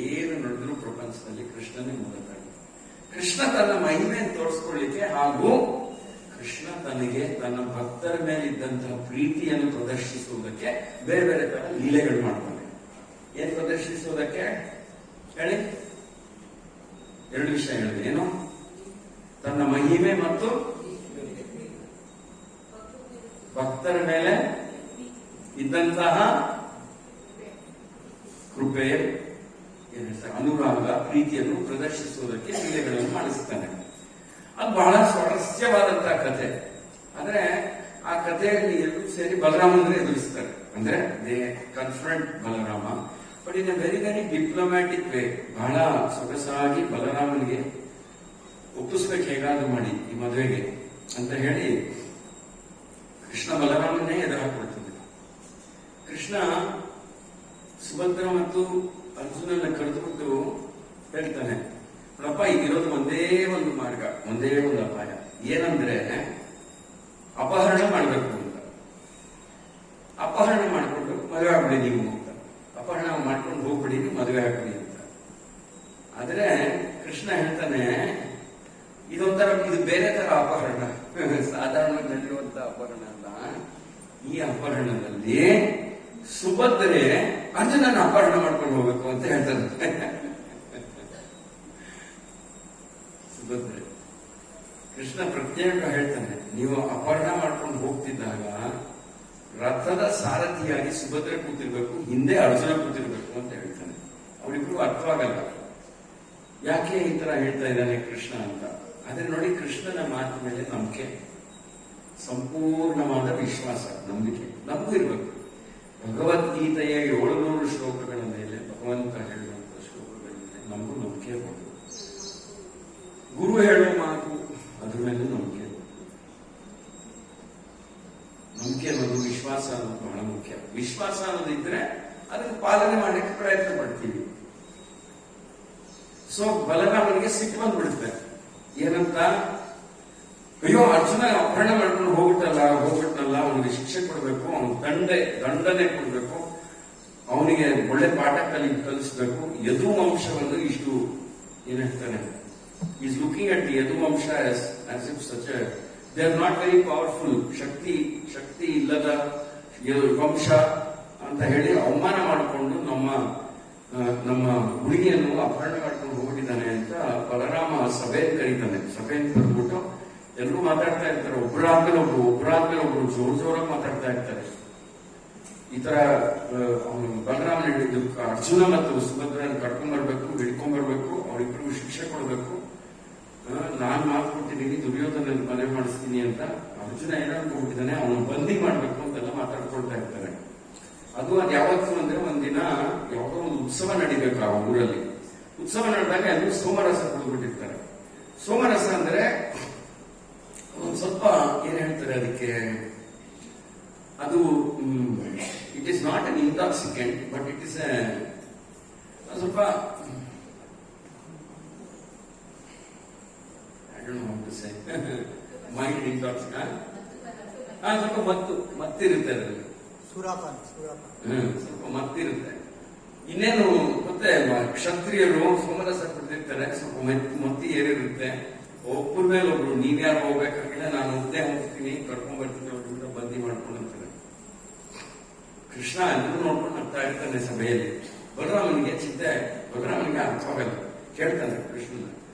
ಏನು ನಡೆದ್ರು ಪ್ರಪಂಚದಲ್ಲಿ ಕೃಷ್ಣನೇ ಮೂಲಕ. ಕೃಷ್ಣ ತನ್ನ ಮಹಿಮೆಯನ್ನು ತೋರಿಸ್ಕೊಳ್ಳಿಕ್ಕೆ ಹಾಗೂ ಕೃಷ್ಣ ತನಗೆ ತನ್ನ ಭಕ್ತರ ಮೇಲೆ ಇದ್ದಂತಹ ಪ್ರೀತಿಯನ್ನು ಪ್ರದರ್ಶಿಸುವುದಕ್ಕೆ ಬೇರೆ ಬೇರೆ ತರ ಲೀಲೆಗಳು ಮಾಡ್ತಾನೆ. ಏನ್ ಪ್ರದರ್ಶಿಸುವುದಕ್ಕೆ ಹೇಳಿ? 2 ವಿಷಯ ಹೇಳಿದೆ. ಏನು? ತನ್ನ ಮಹಿಮೆ ಮತ್ತು ಭಕ್ತರ ಮೇಲೆ ಇದ್ದಂತಹ ಕೃಪೆ, ಅನುರಾಗ, ಪ್ರೀತಿಯನ್ನು ಪ್ರದರ್ಶಿಸುವುದಕ್ಕೆ ಲೀಲೆಗಳನ್ನು ಮಾಡಿಸ್ತಾನೆ. ಅದು ಬಹಳ ಸ್ವಾರಸ್ಯವಾದಂತಹ ಕಥೆ. ಆದ್ರೆ ಆ ಕಥೆಯಲ್ಲಿ ಎಲ್ಲರೂ ಸೇರಿ ಬಲರಾಮಂದ್ರೆ ಎದುರಿಸ್ತಾರೆ. ಅಂದ್ರೆ they confront Balarama, but in a very very diplomatic way. ಬಹಳ ಸೊಗಸಾಗಿ ಬಲರಾಮನಿಗೆ ಒಪ್ಪಿಸ್ಬೇಕು, ಹೇಗಾದ್ರೂ ಮಾಡಿ ಈ ಮದುವೆಗೆ ಅಂತ ಹೇಳಿ ಕೃಷ್ಣ ಬಲರಾಮನ್ನೇ ಎದುರು ಹಾಕೊಳ್ತದೆ. ಕೃಷ್ಣ ಸುಭದ್ರ ಮತ್ತು ಅರ್ಜುನನ ಕರೆದುಬಿಟ್ಟು ಹೇಳ್ತಾನೆ, ನೋಡಪ್ಪ, ಈಗಿರೋದು ಒಂದೇ ಒಂದು ಮಾರ್ಗ, ಒಂದೇ ಒಂದು ಅಪಾಯ. ಏನಂದ್ರೆ ಅಪಹರಣ ಮಾಡಬೇಕು ಅಂತ. ಅಪಹರಣ ಮಾಡಿಕೊಂಡು ಮದುವೆ ಆಗ್ಬಿಡಿ ನೀವು ಅಂತ. ಅಪಹರಣ ಮಾಡ್ಕೊಂಡು ಹೋಗ್ಬಿಡಿ, ನೀವು ಮದುವೆ ಆಗ್ಬಿಡಿ ಅಂತ. ಆದ್ರೆ ಕೃಷ್ಣ ಹೇಳ್ತಾನೆ, ಇದೊಂಥರ, ಇದು ಬೇರೆ ತರ ಅಪಹರಣ, ಸಾಧಾರಣವಾಗಿ ನಡೆಯುವಂತ ಅಪಹರಣ ಅಲ್ಲ. ಈ ಅಪಹರಣದಲ್ಲಿ ಸುಭದ್ರೆ ಅರ್ಜುನನ ಅಪಹರಣ ಮಾಡ್ಕೊಂಡು ಹೋಗ್ಬೇಕು ಅಂತ ಹೇಳ್ತಾನೆ. ಸುಭದ್ರೆ ಕೃಷ್ಣ ಪ್ರತ್ಯೇಕ ಹೇಳ್ತಾನೆ, ನೀವು ಅಪಹರಣ ಮಾಡ್ಕೊಂಡು ಹೋಗ್ತಿದ್ದಾಗ ರಥದ ಸಾರಥಿಯಾಗಿ ಸುಭದ್ರೆ ಕೂತಿರ್ಬೇಕು, ಹಿಂದೆ ಅರ್ಜುನ ಕೂತಿರ್ಬೇಕು ಅಂತ ಹೇಳ್ತಾನೆ. ಅವರಿಬ್ರು ಅರ್ಥವಾಗಲ್ಲ ಯಾಕೆ ಈ ತರ ಹೇಳ್ತಾ ಇದ್ದಾನೆ ಕೃಷ್ಣ ಅಂತ. ಆದ್ರೆ ನೋಡಿ, ಕೃಷ್ಣನ ಮಾತು ಮೇಲೆ ನಂಬಿಕೆ, ಸಂಪೂರ್ಣವಾದ ವಿಶ್ವಾಸ, ನಂಬಿಕೆ ನಮಗೂ ಇರ್ಬೇಕು. ಭಗವದ್ಗೀತೆಯ 700 ಶ್ಲೋಕಗಳ ಮೇಲೆ ಭಗವಂತ ಹೇಳುವಂತಹ ಶ್ಲೋಕಗಳ ಮೇಲೆ ನಮಗೂ ನಂಬಿಕೆ ಇರಬಹುದು. ಗುರು ಹೇಳುವ ಮಾತು, ಅದ್ರ ಮೇಲೆ ನಂಬಿಕೆ ಇರಬಹುದು. ನಂಬಿಕೆ ಅನ್ನೋದು, ವಿಶ್ವಾಸ ಅನ್ನೋದು ಬಹಳ ಮುಖ್ಯ. ವಿಶ್ವಾಸ ಅನ್ನೋದಿದ್ರೆ ಅದನ್ನು ಪಾಲನೆ ಮಾಡಲಿಕ್ಕೆ ಪ್ರಯತ್ನ ಪಡ್ತೀವಿ. ಸೊ ಬಲರಾಮನಿಗೆ ಸಿಟ್ಟು ಬಂದ್ಬಿಡುತ್ತೆ. ಏನಂತ, ಅಯ್ಯೋ ಅರ್ಜುನ ಅಪಹರಣ ಮಾಡ್ಕೊಂಡು ಹೋಗ್ಬಿಟ್ನಲ್ಲ, ಅವನಿಗೆ ಶಿಕ್ಷೆ ಕೊಡಬೇಕು, ಅವನ ದಂಡನೆ ಕೊಡಬೇಕು, ಅವನಿಗೆ ಒಳ್ಳೆ ಪಾಠ ಕಲಿಸಬೇಕು. ಯದುವಂಶವನ್ನು ಇಷ್ಟು ಏನ್ ಹೇಳ್ತಾನೆ, is looking at Yaduvamsha as if such a they are not very powerful. ಶಕ್ತಿ ಇಲ್ಲದ ವಂಶ ಅಂತ ಹೇಳಿ ಅವಮಾನ ಮಾಡಿಕೊಂಡು ನಮ್ಮ ಹುಡುಗಿಯನ್ನು ಅಪಹರಣ ಮಾಡ್ಕೊಂಡು ಹೋಗಿದ್ದಾನೆ ಅಂತ ಬಲರಾಮ ಸಭೆ ಕರೀತಾನೆ. ಸಭೆಯನ್ನು ಕರೆದ್ಬಿಟ್ಟು ಎಲ್ಲರೂ ಮಾತಾಡ್ತಾ ಇರ್ತಾರೆ, ಒಬ್ಬರಾದ್ಮೇಲೆ ಒಬ್ರು ಜೋರಾಗಿ ಮಾತಾಡ್ತಾ ಇರ್ತಾರೆ. ಈ ತರ ಬಲರಾಮ ಹೇಳಿದ್ದು, ಅರ್ಜುನ ಮತ್ತು ಸುಭದ್ರನ ಕರ್ಕೊಂಡ್ಬರ್ಬೇಕು, ಹಿಡ್ಕೊಂಡ್ಬರ್ಬೇಕು, ಅವರಿಬ್ಬರಿಗೂ ಶಿಕ್ಷೆ ಕೊಡ್ಬೇಕು, ನಾನ್ ಮಾತು ಕೊಟ್ಟಿದ್ದೀನಿ, ದುರ್ಯೋಧನ ಮನೆ ಮಾಡಿಸ್ತೀನಿ ಅಂತ. ಅರ್ಜುನ ಏನಾಗ್ಬಿಟ್ಟಿದ್ದಾನೆ, ಅವನು ಬಂದಿ ಮಾಡ್ಬೇಕು ಅಂತೆಲ್ಲ ಮಾತಾಡ್ಕೊಳ್ತಾ ಇರ್ತಾರೆ. ಅದು ಯಾವತ್ತು ಅಂದ್ರೆ ಒಂದಿನ ಯಾವುದೋ ಒಂದು ಉತ್ಸವ ನಡಿಬೇಕು ಆ ಊರಲ್ಲಿ. ಉತ್ಸವ ನಡೆದಾಗ ಎಲ್ಲರೂ ಸೋಮರಸ ಕುಡಿದ್ಬಿಟ್ಟಿರ್ತಾರೆ. ಸೋಮರಸ ಅಂದ್ರೆ ಒಂದ್ ಸ್ವಲ್ಪ ಏನ್ ಹೇಳ್ತಾರೆ ಅದಕ್ಕೆ, ಅದು it is not an intoxicant, but it is ಸ್ವಲ್ಪ ಮೈಂಡ್ ಇಂಟಾಕ್ಸಿಕೆಂಟ್, ಸ್ವಲ್ಪ ಮತ್ತಿರುತ್ತೆ ಅದರಲ್ಲಿ, ಸ್ವಲ್ಪ ಮತ್ತಿರುತ್ತೆ. ಇನ್ನೇನು ಮತ್ತೆ ಕ್ಷತ್ರಿಯರು ಸೋಮರಸ ಕುಡಿದಿರ್ತಾರೆ, ಸ್ವಲ್ಪ ಮತ್ತಿ ಏರಿರುತ್ತೆ. ಒಬ್ಬರ ಮೇಲೆ ಒಬ್ರು, ನೀವ್ಯಾರು ಹೋಗ್ಬೇಕಾಗಿಲ್ಲ, ನಾನು ಒಬ್ಬನೇ ಹೋಗ್ತೀನಿ, ಕರ್ಕೊಂಡ್ ಬರ್ತೀನಿ, ಅವ್ರಿಂದ ಬಂದಿ ಮಾಡ್ಕೊಂಡು ಅಂತಾರೆ. ಕೃಷ್ಣ ಎಲ್ಲರೂ ನೋಡ್ಕೊಂಡು ನಗ್ತಾ ಇರ್ತಾನೆ ಸಭೆಯಲ್ಲಿ. ಬಲರಾಮನಿಗೆ ಚಿಂತೆ, ಬಲರಾಮನಿಗೆ ಅರ್ಥವಾಗಲ್ಲ. ಕೇಳ್ತಾನೆ ಕೃಷ್ಣನ,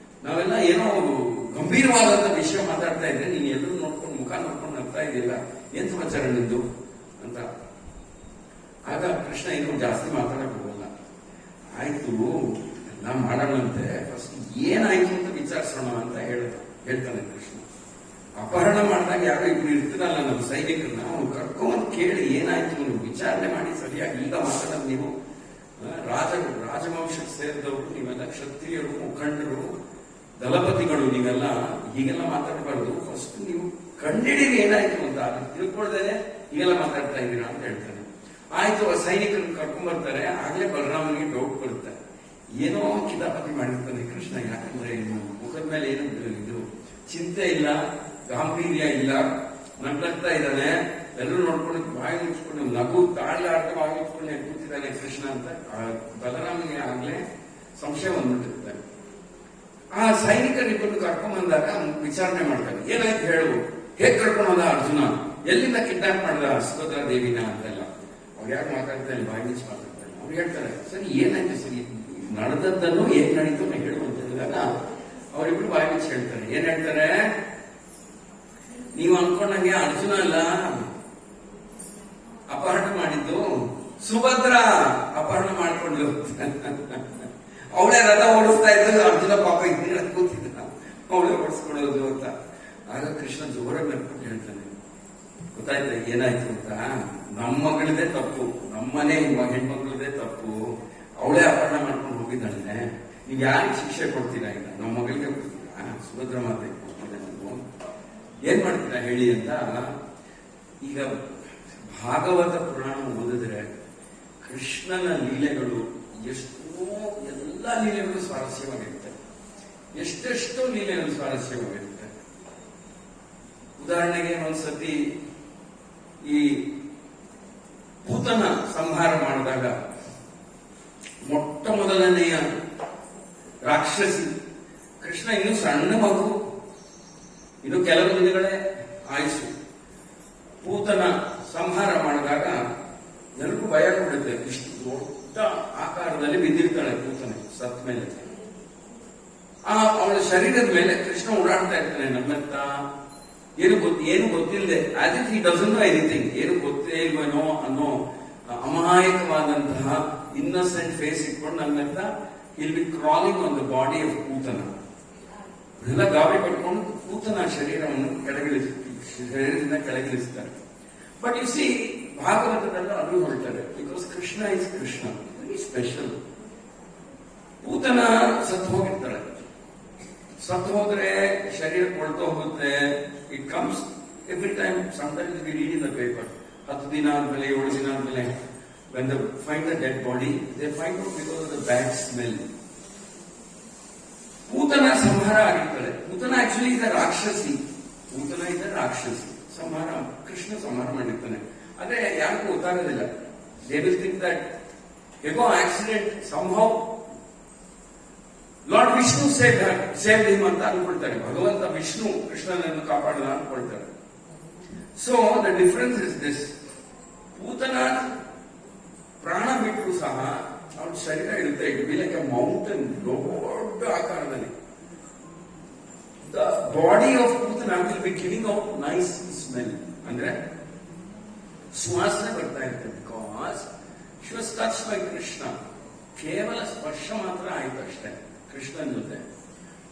ನಾವೆಲ್ಲ ಏನೋ ಗಂಭೀರವಾದಂತ ವಿಷಯ ಮಾತಾಡ್ತಾ ಇದ್ರೆ ನೀನ್ ಎಲ್ಲರೂ ನೋಡ್ಕೊಂಡು ಮುಖ ನೋಡ್ಕೊಂಡು ನಗ್ತಾ ಇದೆಯಲ್ಲ, ಏನ್ ಸಮಾಚಾರ ನಿಂದು ಅಂತ. ಆಗ ಕೃಷ್ಣ ಇನ್ನೂ ಜಾಸ್ತಿ ಮಾತಾಡಕ್ ಹೋಗಲ್ಲ. ಆಯ್ತು, ಎಲ್ಲ ಮಾಡೋಣಂತೆ, ಫಸ್ಟ್ ಏನಾಯ್ತು ಅಂತ ವಿಚಾರಿಸೋಣ ಅಂತ ಹೇಳ್ತಾನೆ ಕೃಷ್ಣ. ಅಪಹರಣ ಮಾಡಿದಾಗ ಯಾರೋ ಇಬ್ರು ಇರ್ತಿರಲ್ಲ ನಮ್ಮ ಸೈನಿಕರನ್ನ, ಅವ್ನು ಕರ್ಕೊಂಡ್ ಕೇಳಿ ಏನಾಯ್ತು ನೀವು ವಿಚಾರಣೆ ಮಾಡಿ ಸರಿಯಾಗಿ. ಈಗ ಮಾತಾಡೋದು ನೀವು ರಾಜವಂಶಕ್ಕೆ ಸೇರಿದವರು, ನೀವೆಲ್ಲ ಕ್ಷತ್ರಿಯರು, ಮುಖಂಡರು, ದಳಪತಿಗಳು, ನೀವೆಲ್ಲ ಹೀಗೆಲ್ಲ ಮಾತಾಡಬಾರ್ದು. ಫಸ್ಟ್ ನೀವು ಕಂಡಿಡೀರಿ ಏನಾಯ್ತು ಅಂತ, ಅದು ತಿಳ್ಕೊಳ್ದೇನೆ ಹೀಗೆಲ್ಲ ಮಾತಾಡ್ತಾ ಇದ್ದೀರಾ ಅಂತ ಹೇಳ್ತಾನೆ. ಆಯ್ತು, ಸೈನಿಕರನ್ನು ಕರ್ಕೊಂಡ್ ಬರ್ತಾರೆ. ಆಗ್ಲೇ ಬಲರಾಮನಿಗೆ ಡೌಟ್ ಬರುತ್ತೆ, ಏನೋ ಕಿತಾಪತಿ ಮಾಡಿರ್ತಾನೆ ಕೃಷ್ಣ. ಯಾಕಂದ್ರೆ ಮುಖದ ಮೇಲೆ ಏನು ಇದು ಚಿಂತೆ ಇಲ್ಲ, ಗಾಂಭೀರ್ಯ ಇಲ್ಲ, ನಗ್ತಾ ಇದ್ದಾನೆ. ಎಲ್ಲರೂ ನೋಡ್ಕೊಂಡು ಬಾಯಿ ಮುಚ್ಕೊಂಡು ನಗು ತಾಳ್ಲಾರ್ದ ಬಾಯಿ ಮುಚ್ಕೊಂಡು ಕೂತಿದ್ದಾನೆ ಕೃಷ್ಣ ಅಂತ ಬಲರಾಮನಿಗೆ ಆಗ್ಲೇ ಸಂಶಯ ಬಂದ್ಬಿಟ್ಟಿರ್ತಾನೆ. ಆ ಸೈನಿಕರಿಬ್ಬರು ಕರ್ಕೊಂಡ್ ಬಂದಾಗ ವಿಚಾರಣೆ ಮಾಡ್ತಾನೆ, ಏನಾಯ್ತು ಹೇಳು, ಹೇಗ್ ಕರ್ಕೊಂಡು ಹೋದ ಅರ್ಜುನ, ಎಲ್ಲಿಂದ ಕಿಡ್ನಾಪ್ ಮಾಡ್ದ ಸುಭದ್ರಾ ದೇವಿನ ಅಂತೆಲ್ಲ. ಅವ್ರು ಯಾರು ಮಾತಾಡ್ತಾ ಇಲ್ಲ, ಬಾಯಿ ಮುಚ್ಚಿ ಮಾತಾಡ್ತಾ ಇಲ್ಲ. ಅವ್ರು ಹೇಳ್ತಾರೆ, ಸರಿ ಏನಾಯ್ತು, ಸರಿ ನಡೆದದ್ದನ್ನು ಹೇಗ್ ನಡೀತು ಹೇಳು ಅಂತ ಹೇಳಿದಾಗ ಅವರಿಬ್ರು ಬಾಯಿ ಮುಚ್ಚಿ ಹೇಳ್ತಾರೆ. ಏನ್ ಹೇಳ್ತಾರೆ, ನೀವು ಅನ್ಕೊಂಡಂಗೆ ಅರ್ಜುನ ಅಲ್ಲ ಅಪಹರಣ ಮಾಡಿದ್ದು, ಸುಭದ್ರ ಅಪಹರಣ ಮಾಡ್ಕೊಂಡು ಅವಳೇ ರಥ ಓಡಿಸ್ತಾ ಇದ್ದು, ಅರ್ಜುನ ಪಾಪ ಇದ್ದ ಕೂತಿದ್ದ, ಅವಳೇ ಓಡಿಸ್ಕೊಳ್ಳೋದು ಅಂತ. ಆಗ ಕೃಷ್ಣ ಜೋರಾಗಿ ನಡ್ಕೊಂಡು ಹೇಳ್ತಾನೆ, ಗೊತ್ತಾಯ್ತಾ ಏನಾಯ್ತು ಅಂತ, ನಮ್ಮ ಮಗಳದೇ ತಪ್ಪು, ನಮ್ಮನೆ ಹೆಣ್ಮಗಳದೇ ತಪ್ಪು, ಅವಳೇ ಅಪಹರಣ ಮಾಡ್ಕೊಂಡು ಹೋಗಿದ್ದಾಳೆ, ನೀವ್ ಯಾರಿಗೆ ಶಿಕ್ಷೆ ಕೊಡ್ತೀರಾ? ಈಗ ನಮ್ಮ ಮಗಳಿಗೆ ಕೊಡ್ತೀರಾ? ಸುಭದ್ರ ಮಾತೆ ಕೊಡ್ತೀರಾ? ನೀವು ಏನ್ ಮಾಡ್ತೀರಾ ಹೇಳಿ ಅಂತ. ಈಗ ಭಾಗವತ ಪುರಾಣ ಓದಿದ್ರೆ ಕೃಷ್ಣನ ಲೀಲೆಗಳು ಎಲ್ಲ ಲೀಲೆಗಳು ಸ್ವಾರಸ್ಯವಾಗಿರುತ್ತೆ, ಎಷ್ಟೆಷ್ಟೋ ಲೀಲೆಗಳು ಸ್ವಾರಸ್ಯವಾಗಿರುತ್ತೆ. ಉದಾಹರಣೆಗೆ ಒಂದ್ಸತಿ ಈ ಪೂತನ ಸಂಹಾರ ಮಾಡಿದಾಗ ಮೊಟ್ಟ ಮೊದಲನೆಯ ರಾಕ್ಷಸಿ, ಕೃಷ್ಣ ಇನ್ನು ಸಣ್ಣ ಮಗು, ಇನ್ನು ಕೆಲವು ದಿನಗಳೇ ಆಯುಷು. ಪೂತನ ಸಂಹಾರ ಮಾಡಿದಾಗ ಎಲ್ಲರಿಗೂ ಭಯ ಕೊಡುತ್ತೆ. ಇಷ್ಟು ದೊಡ್ಡ ಆಕಾರದಲ್ಲಿ ಬಿದ್ದಿರ್ತಾಳೆ ಪೂತನೆ ಸತ್ ಮೇಲೆ. ಅವಳ ಶರೀರದ ಮೇಲೆ ಕೃಷ್ಣ ಓಡಾಡ್ತಾ ಇರ್ತಾನೆ ನಮ್ಮತ್ತ, ಏನು ಗೊತ್ತಿಲ್ಲದೆ, as if he doesn't know anything, ಏನು ಗೊತ್ತೇ ಇಲ್ವೇನೋ ಅನ್ನೋ ಅಮಾಯಕವಾದಂತಹ ಇನ್ನಸೆಂಟ್ ಫೇಸ್ ಇಟ್ಕೊಂಡು ನಮ್ಮತ್ತ will be crawling on the body of Putana. ಎಲ್ಲ ಗಾಬರಿ ಪಟ್ಕೊಂಡು ಪೂತನ ಶರೀರವನ್ನು ಶರೀರದಿಂದ ಕೆಳಗಿಳಿಸ್ತಾರೆ. ಬಟ್ ಯು ಸಿ, ಭಾಗವತದಲ್ಲ ಅದು ಹೊರಟಾರೆ, because Krishna is Krishna, very special. Putana ಸತ್ತು ಹೋಗಿರ್ತಾಳೆ. ಸತ್ತು ಹೋದ್ರೆ ಶರೀರ ಕೊಳ್ತಾ ಹೋಗುತ್ತೆ. It comes every time. Sometimes we read in the paper, 10 ದಿನ ಆದ್ಮೇಲೆ 7 ದಿನ ಆದ್ಮೇಲೆ when they find the dead body, they find out because of the bad smell. Putana ಸಂಹಾರ ಆಗಿರ್ತಾಳೆ. ಪೂತನ ಆಕ್ಚುಲಿ ಇಸ್ ಅ ರಾಕ್ಷಸಿ. ಪೂತನ ಇಸ್ ಅ ರಾಕ್ಷಸಿ. ಸಂಹಾರ ಕೃಷ್ಣ ಸಂಹಾರ ಮಾಡಿರ್ತಾನೆ. ಆದ್ರೆ ಯಾರಿಗೂ ಗೊತ್ತಾಗೋದಿಲ್ಲ. ದೇ ವಿಲ್ ಥಿಂಕ್ ದಟ್ ಹೇಗೋ accident, somehow lord Vishnu save him ಅಂತ ಅನ್ಕೊಳ್ತಾರೆ. ಭಗವಂತ ವಿಷ್ಣು ಕೃಷ್ಣನನ್ನು ಕಾಪಾಡದ ಅನ್ಕೊಳ್ತಾರೆ. So the difference is this: Putana ಪ್ರಾಣ ಬಿಟ್ಟರು ಸಹ ಅವಳ ಶರೀರ ಇರುತ್ತೆ. It be like a mountain, ದೊಡ್ಡ ಆಕಾರದಲ್ಲಿ. The body of Putana will be giving out nice smell, ಅಂದ್ರೆ ಸುವಾಸನೆ ಬರ್ತಾ ಇರುತ್ತೆ. Because she was touch by Krishna. ಕೇವಲ ಸ್ಪರ್ಶ ಮಾತ್ರ ಆಯ್ತು ಅಷ್ಟೇ ಕೃಷ್ಣನ ಜೊತೆ.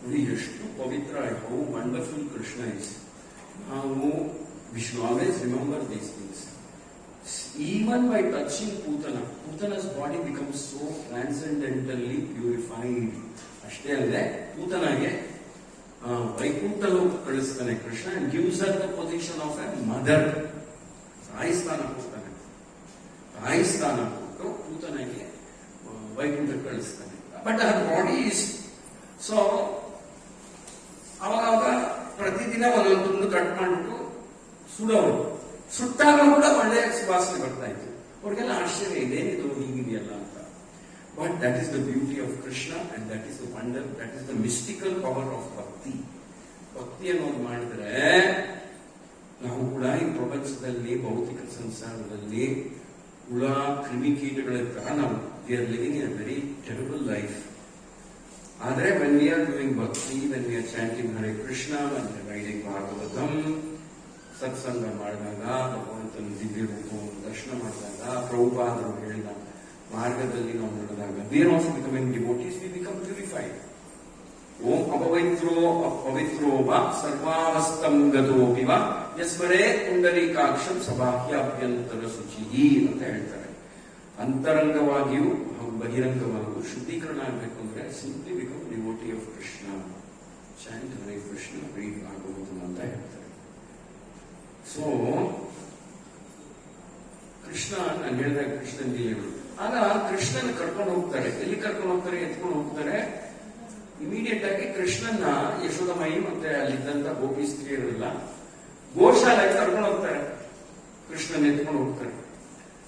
ನೋಡಿ ಎಷ್ಟು ಪವಿತ್ರ, ಹೌ ವಂಡರ್ಫುಲ್ ಕೃಷ್ಣ ಇಸ್. ನಾವು we should always remember these things. Even by touching Putana, Putana's body becomes so transcendentally purified. ಅಷ್ಟೇ ಅಲ್ಲದೆ ಪೂತನಾಗೆ ವೈಕುಂಠ ಲೋಕ ಕಳಿಸ್ತಾನೆ Krishna, and gives her the position of a mother. ತಾಯಿ ಸ್ಥಾನ ಕೊಡ್ತಾನೆ. ತಾಯಿ ಸ್ಥಾನ ಕೊಟ್ಟು ಪೂತನಾಗೆ ವೈಕುಂಠ ಕಳಿಸ್ತಾನೆ. But her body is so ಅವಾಗ ಪ್ರತಿದಿನ ಒಂದೊಂದು ಕಟ್ ಮಾಡಿಬಿಟ್ಟು ಸುಡೋರು. ಸುಟ್ಟಾಗ ಕೂಡ ಒಳ್ಳೆಯ ಸುವಾಸನೆ ಬರ್ತಾ ಇತ್ತು. ಅವ್ರಿಗೆಲ್ಲ ಆಶ್ಚರ್ಯ, ಇದೇನಿದು ಹೀಗಿದೆಯಲ್ಲ ಅಂತ. But that is the beauty of Krishna, and that is the wonder, that is the mystical power of ಭಕ್ತಿ. ಭಕ್ತಿ ಅನ್ನೋದು ಮಾಡಿದ್ರೆ ನಾವು ಕೂಡ ಈ ಪ್ರಪಂಚದಲ್ಲಿ, ಭೌತಿಕ ಸಂಸಾರದಲ್ಲಿ ಹುಳ ಕ್ರಿಮಿಕೀಟಗಳ ತರ ನಾವು we are living in a very terrible life. ಆದ್ರೆ ವೆನ್ ವಿ ಆರ್ ಡೂಯಿಂಗ್ ಭಕ್ತಿ, when we are chanting Hare Krishna, when we are riding Bhagavatam, ಸತ್ಸಂಗ ಮಾಡಿದಾಗ, ಭಗವಂತನ ದಿವ್ಯ ರೂಪವನ್ನು ದರ್ಶನ ಮಾಡಿದಾಗ, ಪ್ರಭುಪಾದರು ಹೇಳಿದ ಮಾರ್ಗದಲ್ಲಿ ನಾವು ನಡೆದಾಗ, we are also becoming devotees, we become purified. ಓಂ ಅಪವಿತ್ರೋ ವಾ ಸರ್ವಾವಸ್ಥಂ ಗತೋಪಿ ವಾ ಯಸ್ಮರೇ ಪುಂಡರೀಕಾಕ್ಷಂ ಸಬಾಹ್ಯಾಭ್ಯಂತರ ಶುಚಿ ಅಂತ ಹೇಳ್ತಾರೆ. ಅಂತರಂಗವಾಗಿಯೂ ಹಾಗೂ ಬಹಿರಂಗವಾಗಿಯೂ ಶುದ್ಧೀಕರಣ ಆಗಬೇಕು ಅಂದ್ರೆ simply become devotee of Krishna, chant Hare Krishna, read Bhagavatam ಅಂತ ಹೇಳ್ತಾರೆ. ಸೊ ಕೃಷ್ಣ, ನಾನು ಹೇಳಿದಾಗ ಕೃಷ್ಣನ ಲೀಲೆಗಳು. ಆಗ ಕೃಷ್ಣನ ಕರ್ಕೊಂಡು ಹೋಗ್ತಾರೆ. ಎಲ್ಲಿ ಕರ್ಕೊಂಡು ಹೋಗ್ತಾರೆ? ಎತ್ಕೊಂಡು ಹೋಗ್ತಾರೆ. ಇಮಿಡಿಯೇಟ್ ಆಗಿ ಕೃಷ್ಣನ ಯಶೋದಮಯಿ ಮತ್ತೆ ಅಲ್ಲಿದ್ದಂತ ಗೋಪಿ ಸ್ತ್ರೀಯರೆಲ್ಲ ಗೋಶಾಲೆಗೆ ಕರ್ಕೊಂಡು ಹೋಗ್ತಾರೆ. ಕೃಷ್ಣನ್ ಎತ್ಕೊಂಡು ಹೋಗ್ತಾರೆ.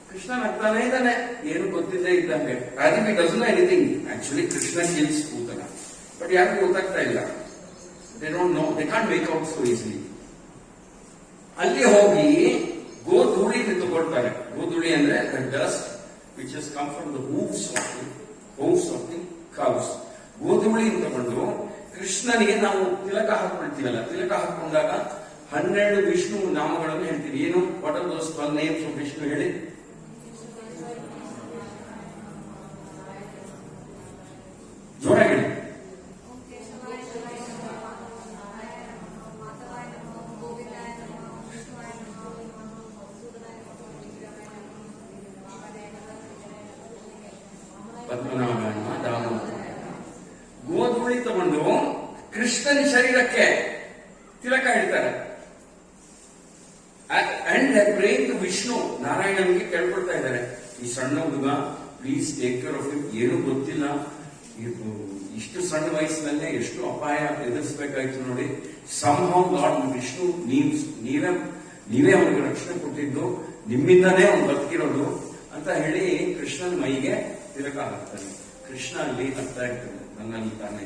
ಕೃಷ್ಣ ನಗ್ತಾನೆ ಇದ್ದಾನೆ, ಏನು ಗೊತ್ತಿದ್ದೇ ಇದ್ದಂಗೆ. Rajiv does know anything. Actually Krishna kills Putana, but ಯಾರಿಗೂ ಗೊತ್ತಾಗ್ತಾ ಇಲ್ಲ. They don't know, they can't make out so easily. ಅಲ್ಲಿ ಹೋಗಿ ಗೋಧೂಳಿ ತಗೊಳ್ತಾರೆ. ಗೋಧೂಳಿ ಅಂದ್ರೆ the dust which has come from the hooves of the cows. ಗೋಧೂಳಿ ತಗೊಂಡು ಕೃಷ್ಣನಿಗೆ ನಾವು ತಿಲಕ ಹಾಕೊಳ್ತೀವಲ್ಲ, ತಿಲಕ ಹಾಕೊಂಡಾಗ 12 ವಿಷ್ಣು ನಾಮಗಳನ್ನು ಹೇಳ್ತೀವಿ. ಏನು? What are those 12 names of Vishnu ಹೇಳಿ? ಜೋರಾಗಿ ಹೇಳಿ. ಪದ್ಮನಾಭನ, ದಾಮೋದರ. ಗೋಧೂಳಿ ತಗೊಂಡು ಕೃಷ್ಣನ ಶರೀರಕ್ಕೆ ತಿಲಕ ಇಡ್ತಾರೆ. ಅಂಡ್ ಪ್ರೇಯಿಂಗ್ ಟು ವಿಷ್ಣು, ನಾರಾಯಣನಿಗೆ ಕೇಳ್ಕೊಳ್ತಾ ಇದ್ದಾರೆ, ಈ ಸಣ್ಣ ಹುಡುಗ please take care of him. ಏನೂ ಗೊತ್ತಿಲ್ಲ, ಇಷ್ಟು ಸಣ್ಣ ವಯಸ್ಸಿನಲ್ಲೇ ಎಷ್ಟು ಅಪಾಯ ಎದುರಿಸಬೇಕಾಯ್ತು ನೋಡಿ. ಸಂಹೌ ಲಾರ್ಡ್ ವಿಷ್ಣು, ನೀವೇ ಅವನಿಗೆ ರಕ್ಷಣೆ ಕೊಟ್ಟಿದ್ದು, ನಿಮ್ಮಿಂದನೇ ಅವನು ಬದುಕಿರೋದು ಅಂತ ಹೇಳಿ ಕೃಷ್ಣನ ಮೈಗೆ ತಿಲಕ ಹಾಕ್ತಾನೆ. ಕೃಷ್ಣ ಅಲ್ಲಿ ಅರ್ಥ ಇರ್ತದೆ, ನನ್ನಲ್ಲಿ ತಾನೆ.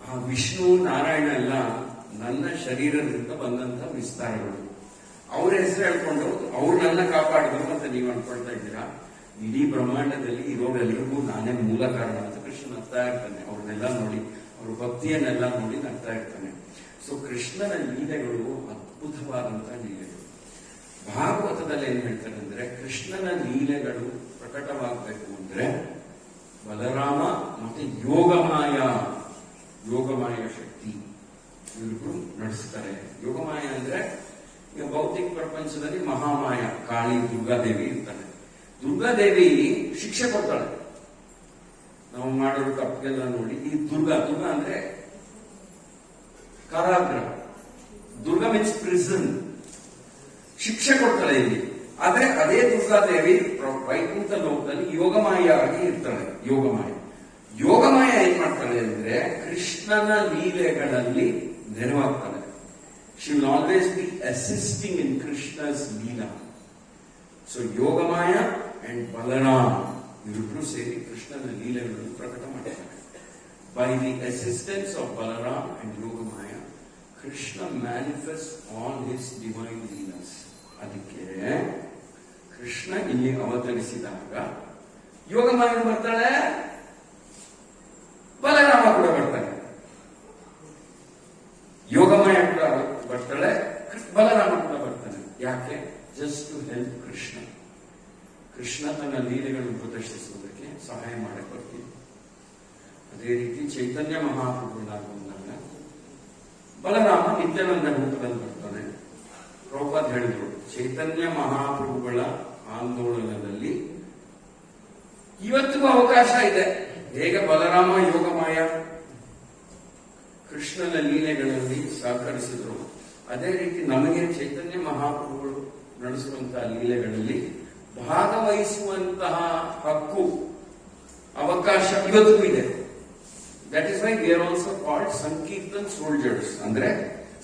ಆ ವಿಷ್ಣು ನಾರಾಯಣ ಎಲ್ಲ ನನ್ನ ಶರೀರದಿಂದ ಬಂದಂತ ವಿಸ್ತಾರಗಳು. ಅವ್ರ ಹೆಸರು ಹೇಳ್ಕೊಂಡು ಅವ್ರು ನನ್ನ ಕಾಪಾಡಿದ್ರು ಅಂತ ನೀವು ಅನ್ಕೊಳ್ತಾ ಇದ್ದೀರಾ. ಇಡೀ ಬ್ರಹ್ಮಾಂಡದಲ್ಲಿ ಇರೋರೆಲ್ಲರಿಗೂ ನಾನೇ ಮೂಲ ಕಾರಣ ಅಂತ ಕೃಷ್ಣ ನಗ್ತಾ ಇರ್ತಾನೆ. ಅವ್ರನ್ನೆಲ್ಲ ನೋಡಿ, ಅವ್ರ ಭಕ್ತಿಯನ್ನೆಲ್ಲ ನೋಡಿ ನಗ್ತಾ ಇರ್ತಾನೆ. ಸೊ ಕೃಷ್ಣನ ಲೀಲೆಗಳು ಅದ್ಭುತವಾದಂತ ಲೀಲೆಗಳು. ಭಾಗವತದಲ್ಲಿ ಏನ್ ಹೇಳ್ತಾರೆ ಅಂದ್ರೆ, ಕೃಷ್ಣನ ಲೀಲೆಗಳು ಪ್ರಕಟವಾಗಬೇಕು ಅಂದ್ರೆ ಬಲರಾಮ ಮತ್ತೆ ಯೋಗಮಾಯ ಶಕ್ತಿ ಇವ್ರಿಗೂ ನಡೆಸ್ತಾರೆ. ಯೋಗಮಾಯ ಅಂದ್ರೆ ಈಗ ಭೌತಿಕ ಪ್ರಪಂಚದಲ್ಲಿ ಮಹಾಮಾಯ ಕಾಳಿ ದುರ್ಗಾದೇವಿ ಇರ್ತಾನೆ. ದುರ್ಗಾದೇವಿ ಶಿಕ್ಷೆ ಕೊಡ್ತಾಳೆ. ನಾವು ಮಾಡೋರು ತಪ್ಪಿಗೆಲ್ಲ ನೋಡಿ. ಈ ದುರ್ಗಾ ಅಂದ್ರೆ ಕಾರಾಗೃಹ. ದುರ್ಗಾ ಮೀನ್ಸ್ ಪ್ರಿಸನ್. ಶಿಕ್ಷೆ ಕೊಡ್ತಾಳೆ ಇಲ್ಲಿ. ಆದ್ರೆ ಅದೇ ದುರ್ಗಾದೇವಿ ವೈಕುಂಠ ಲೋಕದಲ್ಲಿ ಯೋಗಮಾಯ ಆಗಿ ಇರ್ತಾಳೆ. ಯೋಗಮಾಯ ಏನ್ ಮಾಡ್ತಾಳೆ ಅಂದ್ರೆ ಕೃಷ್ಣನ ಲೀಲೆಗಳಲ್ಲಿ ನೆರವಾಗ್ತಾಳೆ. She will always be assisting in Krishna's lila. So Yogamaya and Balarama ಇವರಿಬ್ರು ಸೇರಿ ಕೃಷ್ಣನ ಲೀಲೆಗಳನ್ನು ಪ್ರಕಟ ಮಾಡ್ತಾರೆ. by the assistance of Balaram and Yogamaya, Krishna manifests all his divine leelas. ಅದಕ್ಕೆ ಕೃಷ್ಣ ಇಲ್ಲಿ ಅವತರಿಸಿದಾಗ ಯೋಗಮಾಯ ಬರ್ತಾಳೆ, ಬಲರಾಮ ಕೂಡ ಬರ್ತಾನೆ. ಯೋಗಮಾಯ ಕೂಡ ಬರ್ತಾಳೆ, ಬಲರಾಮ ಕೂಡ ಬರ್ತಾನೆ. ಯಾಕೆ? Just to help Krishna. Krishna ತನ್ನ ಲೀಲೆಗಳನ್ನು ಪ್ರದರ್ಶಿಸುವುದಕ್ಕೆ ಸಹಾಯ ಮಾಡಕ್ಕೆ ಬರ್ತೀವಿ. ಅದೇ ರೀತಿ ಚೈತನ್ಯ ಮಹಾಪ್ರಭುಗಳಾಗಿ ಬಂದಾಗ ಬಲರಾಮ ನಿತ್ಯಾನಂದ ರೂಪದಲ್ಲಿ ಬರ್ತಾನೆ. ಪ್ರಭುಪಾದ ಹೇಳಿದ್ರು, ಚೈತನ್ಯ ಮಹಾಪ್ರಭುಗಳ ಆಂದೋಲನದಲ್ಲಿ ಇವತ್ತಿಗೂ ಅವಕಾಶ ಇದೆ. ಹೇಗೆ ಬಲರಾಮ ಯೋಗಮಾಯ ಕೃಷ್ಣನ ಲೀಲೆಗಳಲ್ಲಿ ಸಹಕರಿಸಿದ್ರು, ಅದೇ ರೀತಿ ನಮಗೆ ಚೈತನ್ಯ ಮಹಾಪ್ರಭುಗಳು ನಡೆಸುವಂತಹ ಲೀಲೆಗಳಲ್ಲಿ ಭಾಗವಹಿಸುವಂತಹ ಹಕ್ಕು, ಅವಕಾಶ ಇವತ್ತಿಗೂ ಇದೆ. That is why we are also called sankirtan soldiers. ಅಂದ್ರೆ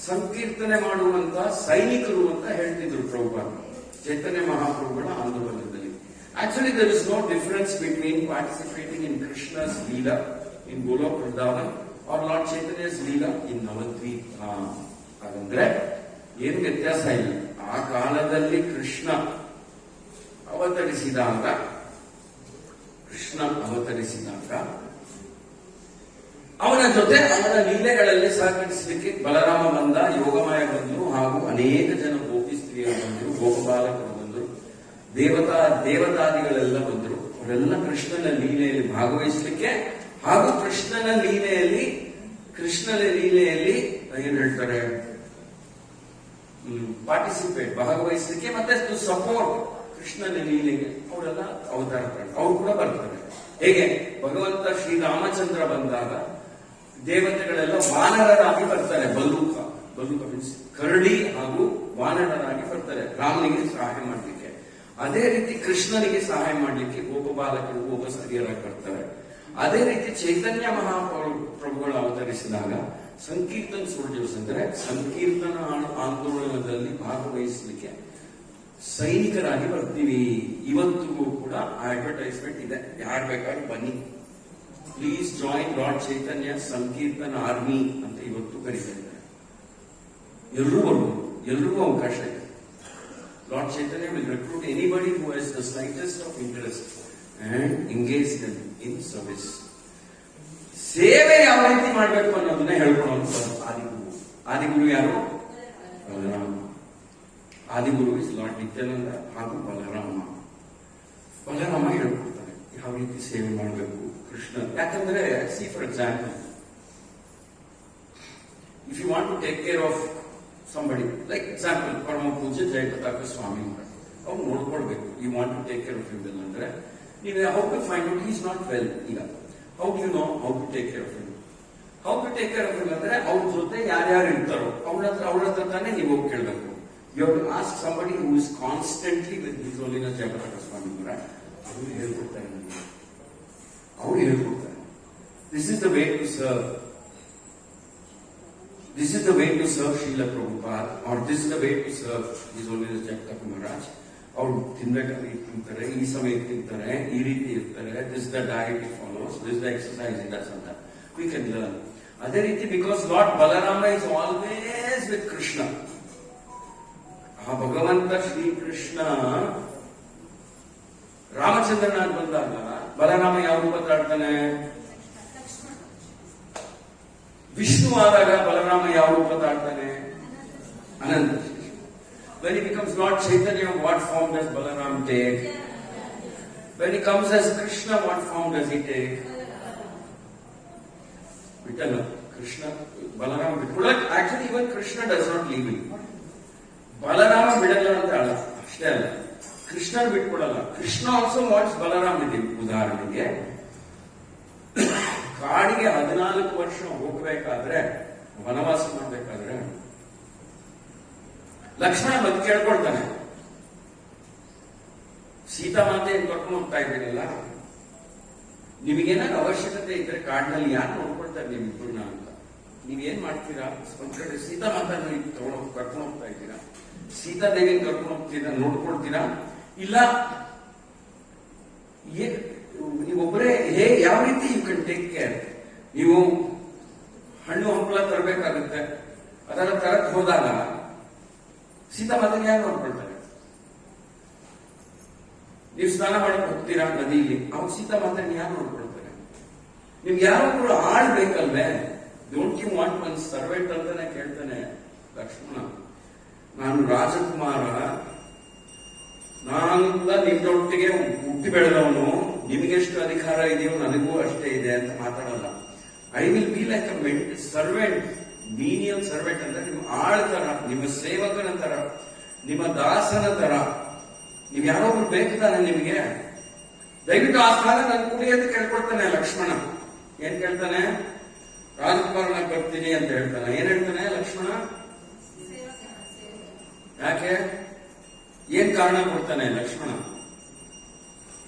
ಸಂಕೀರ್ತನೆ ಮಾಡುವಂತಹ ಸೈನಿಕರು ಅಂತ ಹೇಳ್ತಿದ್ರು ಪ್ರಭುಪಾದ ಚೈತನ್ಯ ಮಹಾಪ್ರಭುಗಳ ಆಂದೋಲನದಲ್ಲಿ. Actually there is no difference between participating in Krishna's lila in Golok Vrindavan or lord Chaitanya's lila in Navadwip. ಹಾಗಂದ್ರೆ ಏನು ವ್ಯತ್ಯಾಸ ಇಲ್ಲ. ಆ ಕಾಲದಲ್ಲಿ ಕೃಷ್ಣ ಅವತರಿಸಿದಾಗ ಅವನ ಜೊತೆ ಅವನ ಲೀಲೆಗಳಲ್ಲಿ ಸಹಕರಿಸಲಿಕ್ಕೆ ಬಲರಾಮ ಬಂದ, ಯೋಗಮಾಯ ಬಂದರು, ಹಾಗೂ ಅನೇಕ ಜನ ಗೋಪಿ ಸ್ತ್ರೀಯರು ಬಂದರು, ಗೋಪಬಾಲಕರು ಬಂದರು, ದೇವತಾದಿಗಳೆಲ್ಲ ಬಂದರು. ಅವರೆಲ್ಲ ಕೃಷ್ಣನ ಲೀಲೆಯಲ್ಲಿ ಭಾಗವಹಿಸಲಿಕ್ಕೆ ಹಾಗೂ ಕೃಷ್ಣನ ಲೀಲೆಯಲ್ಲಿ ಏನ್ ಹೇಳ್ತಾರೆ, ಪಾರ್ಟಿಸಿಪೇಟ್ ಭಾಗವಹಿಸಲಿಕ್ಕೆ ಮತ್ತೆ ಸಪೋರ್ಟ್ ಕೃಷ್ಣನ ಲೀಲೆಗೆ ಅವರೆಲ್ಲ ಅವತಾರ ಅವ್ರು ಕೂಡ ಬರ್ತಾರೆ. ಹೇಗೆ ಭಗವಂತ ಶ್ರೀರಾಮಚಂದ್ರ ಬಂದಾಗ ದೇವತೆಗಳೆಲ್ಲ ವಾನರರಾಗಿ ಬರ್ತಾರೆ. ಬಲ್ಲೂಕ ಮೀನ್ಸ್ ಕರಡಿ ಹಾಗೂ ವಾನರರಾಗಿ ಬರ್ತಾರೆ ರಾಮನಿಗೆ ಸಹಾಯ ಮಾಡಲಿಕ್ಕೆ. ಅದೇ ರೀತಿ ಕೃಷ್ಣನಿಗೆ ಸಹಾಯ ಮಾಡಲಿಕ್ಕೆ ಗೋಪಬಾಲಕರು ಗೋಪಸ್ತ್ರೀಯರಾಗಿ ಬರ್ತಾರೆ. ಅದೇ ರೀತಿ ಚೈತನ್ಯ ಮಹಾಪ್ರಭುಗಳು ಅವತರಿಸಿದಾಗ ಸಂಕೀರ್ತನ್ ಸೋಲ್ಜರ್ಸ್ ಅಂದ್ರೆ ಸಂಕೀರ್ತನ ಆಂದೋಲನದಲ್ಲಿ ಭಾಗವಹಿಸಲಿಕ್ಕೆ ಸೈನಿಕರಾಗಿ ಬರ್ತೀವಿ. ಇವತ್ತಿಗೂ ಕೂಡ ಅಡ್ವರ್ಟೈಸ್ಮೆಂಟ್ ಇದೆ, ಯಾರು ಬೇಕಾದ್ರೂ ಬನ್ನಿ, please join lord Chaitanya sankirtana army ಅಂತ ಇವತ್ತು ಕರೀತಾ ಇದ್ದಾರೆ. ಎಲ್ಲರೂ ಬರ್ಬೋದು, ಎಲ್ರಿಗೂ ಅವಕಾಶ ಇದೆ. Lord Chaitanya will recruit anybody who has the slightest of interest and engage them in service. ಸೇವೆ ಯಾವ ರೀತಿ ಮಾಡಬೇಕು ಅನ್ನೋದನ್ನ ಹೇಳ್ಕೊಳ್ಳೋದು ಆದಿಗುರು ಯಾರು? ಬಲರಾಮ. ಆದಿಗುರು ಇಸ್ ಲಾರ್ಡ್ ನಿತ್ಯಾನಂದ ಹಾಗೂ ಬಲರಾಮ ಹೇಳ್ಕೊಡ್ತಾರೆ ಯಾವ ರೀತಿ ಸೇವೆ ಮಾಡಬೇಕು ಕೃಷ್ಣ. ಯಾಕಂದ್ರೆ see for example, if you want to take care of somebody, like example ಪರಮ ಪೂಜ್ಯ ಜಯಪ್ರತಾಪ ಸ್ವಾಮಿ ಅವ್ರು ನೋಡ್ಕೊಳ್ಬೇಕು. You want to take care of him well ಅಂದ್ರೆ ನೀವು how to find out is not well. ಈಗ how do you know how to take care of him? How to take care of him ಅಂದ್ರೆ ಅವ್ರ ಜೊತೆ ಯಾರ್ಯಾರು ಇರ್ತಾರೋ ಅವ್ರ ಹತ್ರ ತಾನೇ ನೀವು ಹೋಗಿ ಕೇಳಬೇಕು. You have to ask somebody who is constantly with His Holiness Jayapataka Swami Maharaj. ಅವರು ಹೇಳ್ಕೊಡ್ತಾರೆ. This is the way to serve. This is the way to serve Srila Prabhupada, or this is the way to serve His Holiness Jayapataka Maharaj. ಅವರು ತಿನ್ಬೇಕಾದ್ರೆ ತಿಂತಾರೆ, ಈ ಸಮಯಕ್ಕೆ ತಿಂತಾರೆ, ಈ ರೀತಿ ಇರ್ತಾರೆ, this is the diet he follows, this is the exercise he does ಅಂತ we can learn. ಅದೇ ರೀತಿ because Lord Balarama is always with Krishna. ಆ ಭಗವಂತ ಶ್ರೀಕೃಷ್ಣ ರಾಮಚಂದ್ರನಾಗಿ ಬಂದಾಗ ಬಲರಾಮ ಯಾವ ರೂಪ ತಾಡ್ತಾನೆ? ವಿಷ್ಣು ಆದಾಗ ಬಲರಾಮ ಯಾವ ರೂಪ ತಾಡ್ತಾನೆ? ಅನಂತ. When he becomes Lord Chaitanya, what form does Balaram take? When he comes as Krishna, what form does he take? Vitala. Krishna, Balaram, actually even Krishna does not leave him. Balarama ಬಿಡಲ್ಲ ಅಂತ ಅಲ್ಲ, ಅಷ್ಟೇ ಅಲ್ಲ, ಕೃಷ್ಣ ಬಿಟ್ಕೊಡಲ್ಲ. ಕೃಷ್ಣ ಆಲ್ಸೋ ವಾಟ್ಸ್ ಬಲರಾಮ್ ಇದೆ. ಉದಾಹರಣೆಗೆ ಕಾಡಿಗೆ 14 ವರ್ಷ ಹೋಗ್ಬೇಕಾದ್ರೆ, ವನವಾಸ ಮಾಡ್ಬೇಕಾದ್ರೆ ಲಕ್ಷ್ಮಣ ಬಂದು ಕೇಳ್ಕೊಳ್ತಾನೆ, ಸೀತಾಮಾತೆ ಕರ್ಕೊಂಡು ಹೋಗ್ತಾ ಇದ್ದೀರಲ್ಲ, ನಿಮಗೇನಾದ್ರು ಅವಶ್ಯಕತೆ ಇದ್ರೆ ಕಾಡಿನಲ್ಲಿ ಯಾರು ನೋಡ್ಕೊಳ್ತಾರೆ ನಿಮ್ಮಿಬ್ಬರನ್ನ ಅಂತ, ನೀವೇನ್ ಮಾಡ್ತೀರಾ? ಒಂದ್ ಕಡೆ ಸೀತಾಮಾತನ ಕರ್ಕೊಂಡು ಹೋಗ್ತಾ ಇದ್ದೀರಾ, ಸೀತಾದೇವಿ ಕರ್ಕೊಂಡು ಹೋಗ್ತೀರಾ, ನೋಡ್ಕೊಳ್ತೀರಾ, ಇಲ್ಲ ನೀವೊಬ್ಬರೇ ಯಾವ ರೀತಿ ಯು ಕ್ಯಾನ್ ಟೇಕ್ ಕೇರ್? ನೀವು ಹಣ್ಣು ಹಂಪಲ ತರಬೇಕಾಗುತ್ತೆ. ಅದೆಲ್ಲ ತರಕ್ ಹೋದಾಗ ಸೀತಾ ಮಾತನ್ನು ಯಾರು ನೋಡ್ಕೊಳ್ತಾರೆ? ನೀವು ಸ್ನಾನ ಮಾಡಕ್ ಹೋಗ್ತೀರಾ ನದಿಗೆ, ಅವಾಗ ಸೀತಾ ಮಾತನ್ನು ಯಾರು ನೋಡ್ಕೊಳ್ತಾರೆ? ನಿಮ್ಗೆ ಯಾರೋ ಕೂಡ ಆಳ್ಬೇಕಲ್ವೇ? Don't you want one servant ಅಂತಾನೆ ಕೇಳ್ತಾನೆ ಲಕ್ಷ್ಮಣ. ನಾನು ರಾಜಕುಮಾರ, ನಾನು ಕೂಡ ನಿಮ್ಮೊಟ್ಟಿಗೆ ಹುಟ್ಟಿ ಬೆಳೆದವನು, ನಿಮ್ಗೆಷ್ಟು ಅಧಿಕಾರ ಇದೆಯೋ ನನಗೂ ಅಷ್ಟೇ ಇದೆ ಅಂತ ಮಾತಾಡಲ್ಲ. I will be like a servant, menial servant ಅಂದ್ರೆ ನಿಮ್ಮ ಆಳ್ತರ, ನಿಮ್ಮ ಸೇವಕನ ತರ, ನಿಮ್ಮ ದಾಸನ ತರ. ನೀವ್ ಯಾರೊಬ್ರು ಬೇಕು ತಾನೆ ನಿಮಗೆ? ದಯವಿಟ್ಟು ಆ ಸ್ಥಾನ ನಾನು ಕುಡಿ ಅಂತ ಕೇಳ್ಕೊಳ್ತಾನೆ ಲಕ್ಷ್ಮಣ. ಏನ್ ಕೇಳ್ತಾನೆ? ರಾಜಕುಮಾರನಾಗಿ ಬರ್ತೀನಿ ಅಂತ ಹೇಳ್ತಾನೆ. ಏನ್ ಹೇಳ್ತಾನೆ ಲಕ್ಷ್ಮಣ? ಯಾಕೆ? ಏನ್ ಕಾರಣ ಕೊಡ್ತಾನೆ ಲಕ್ಷ್ಮಣ?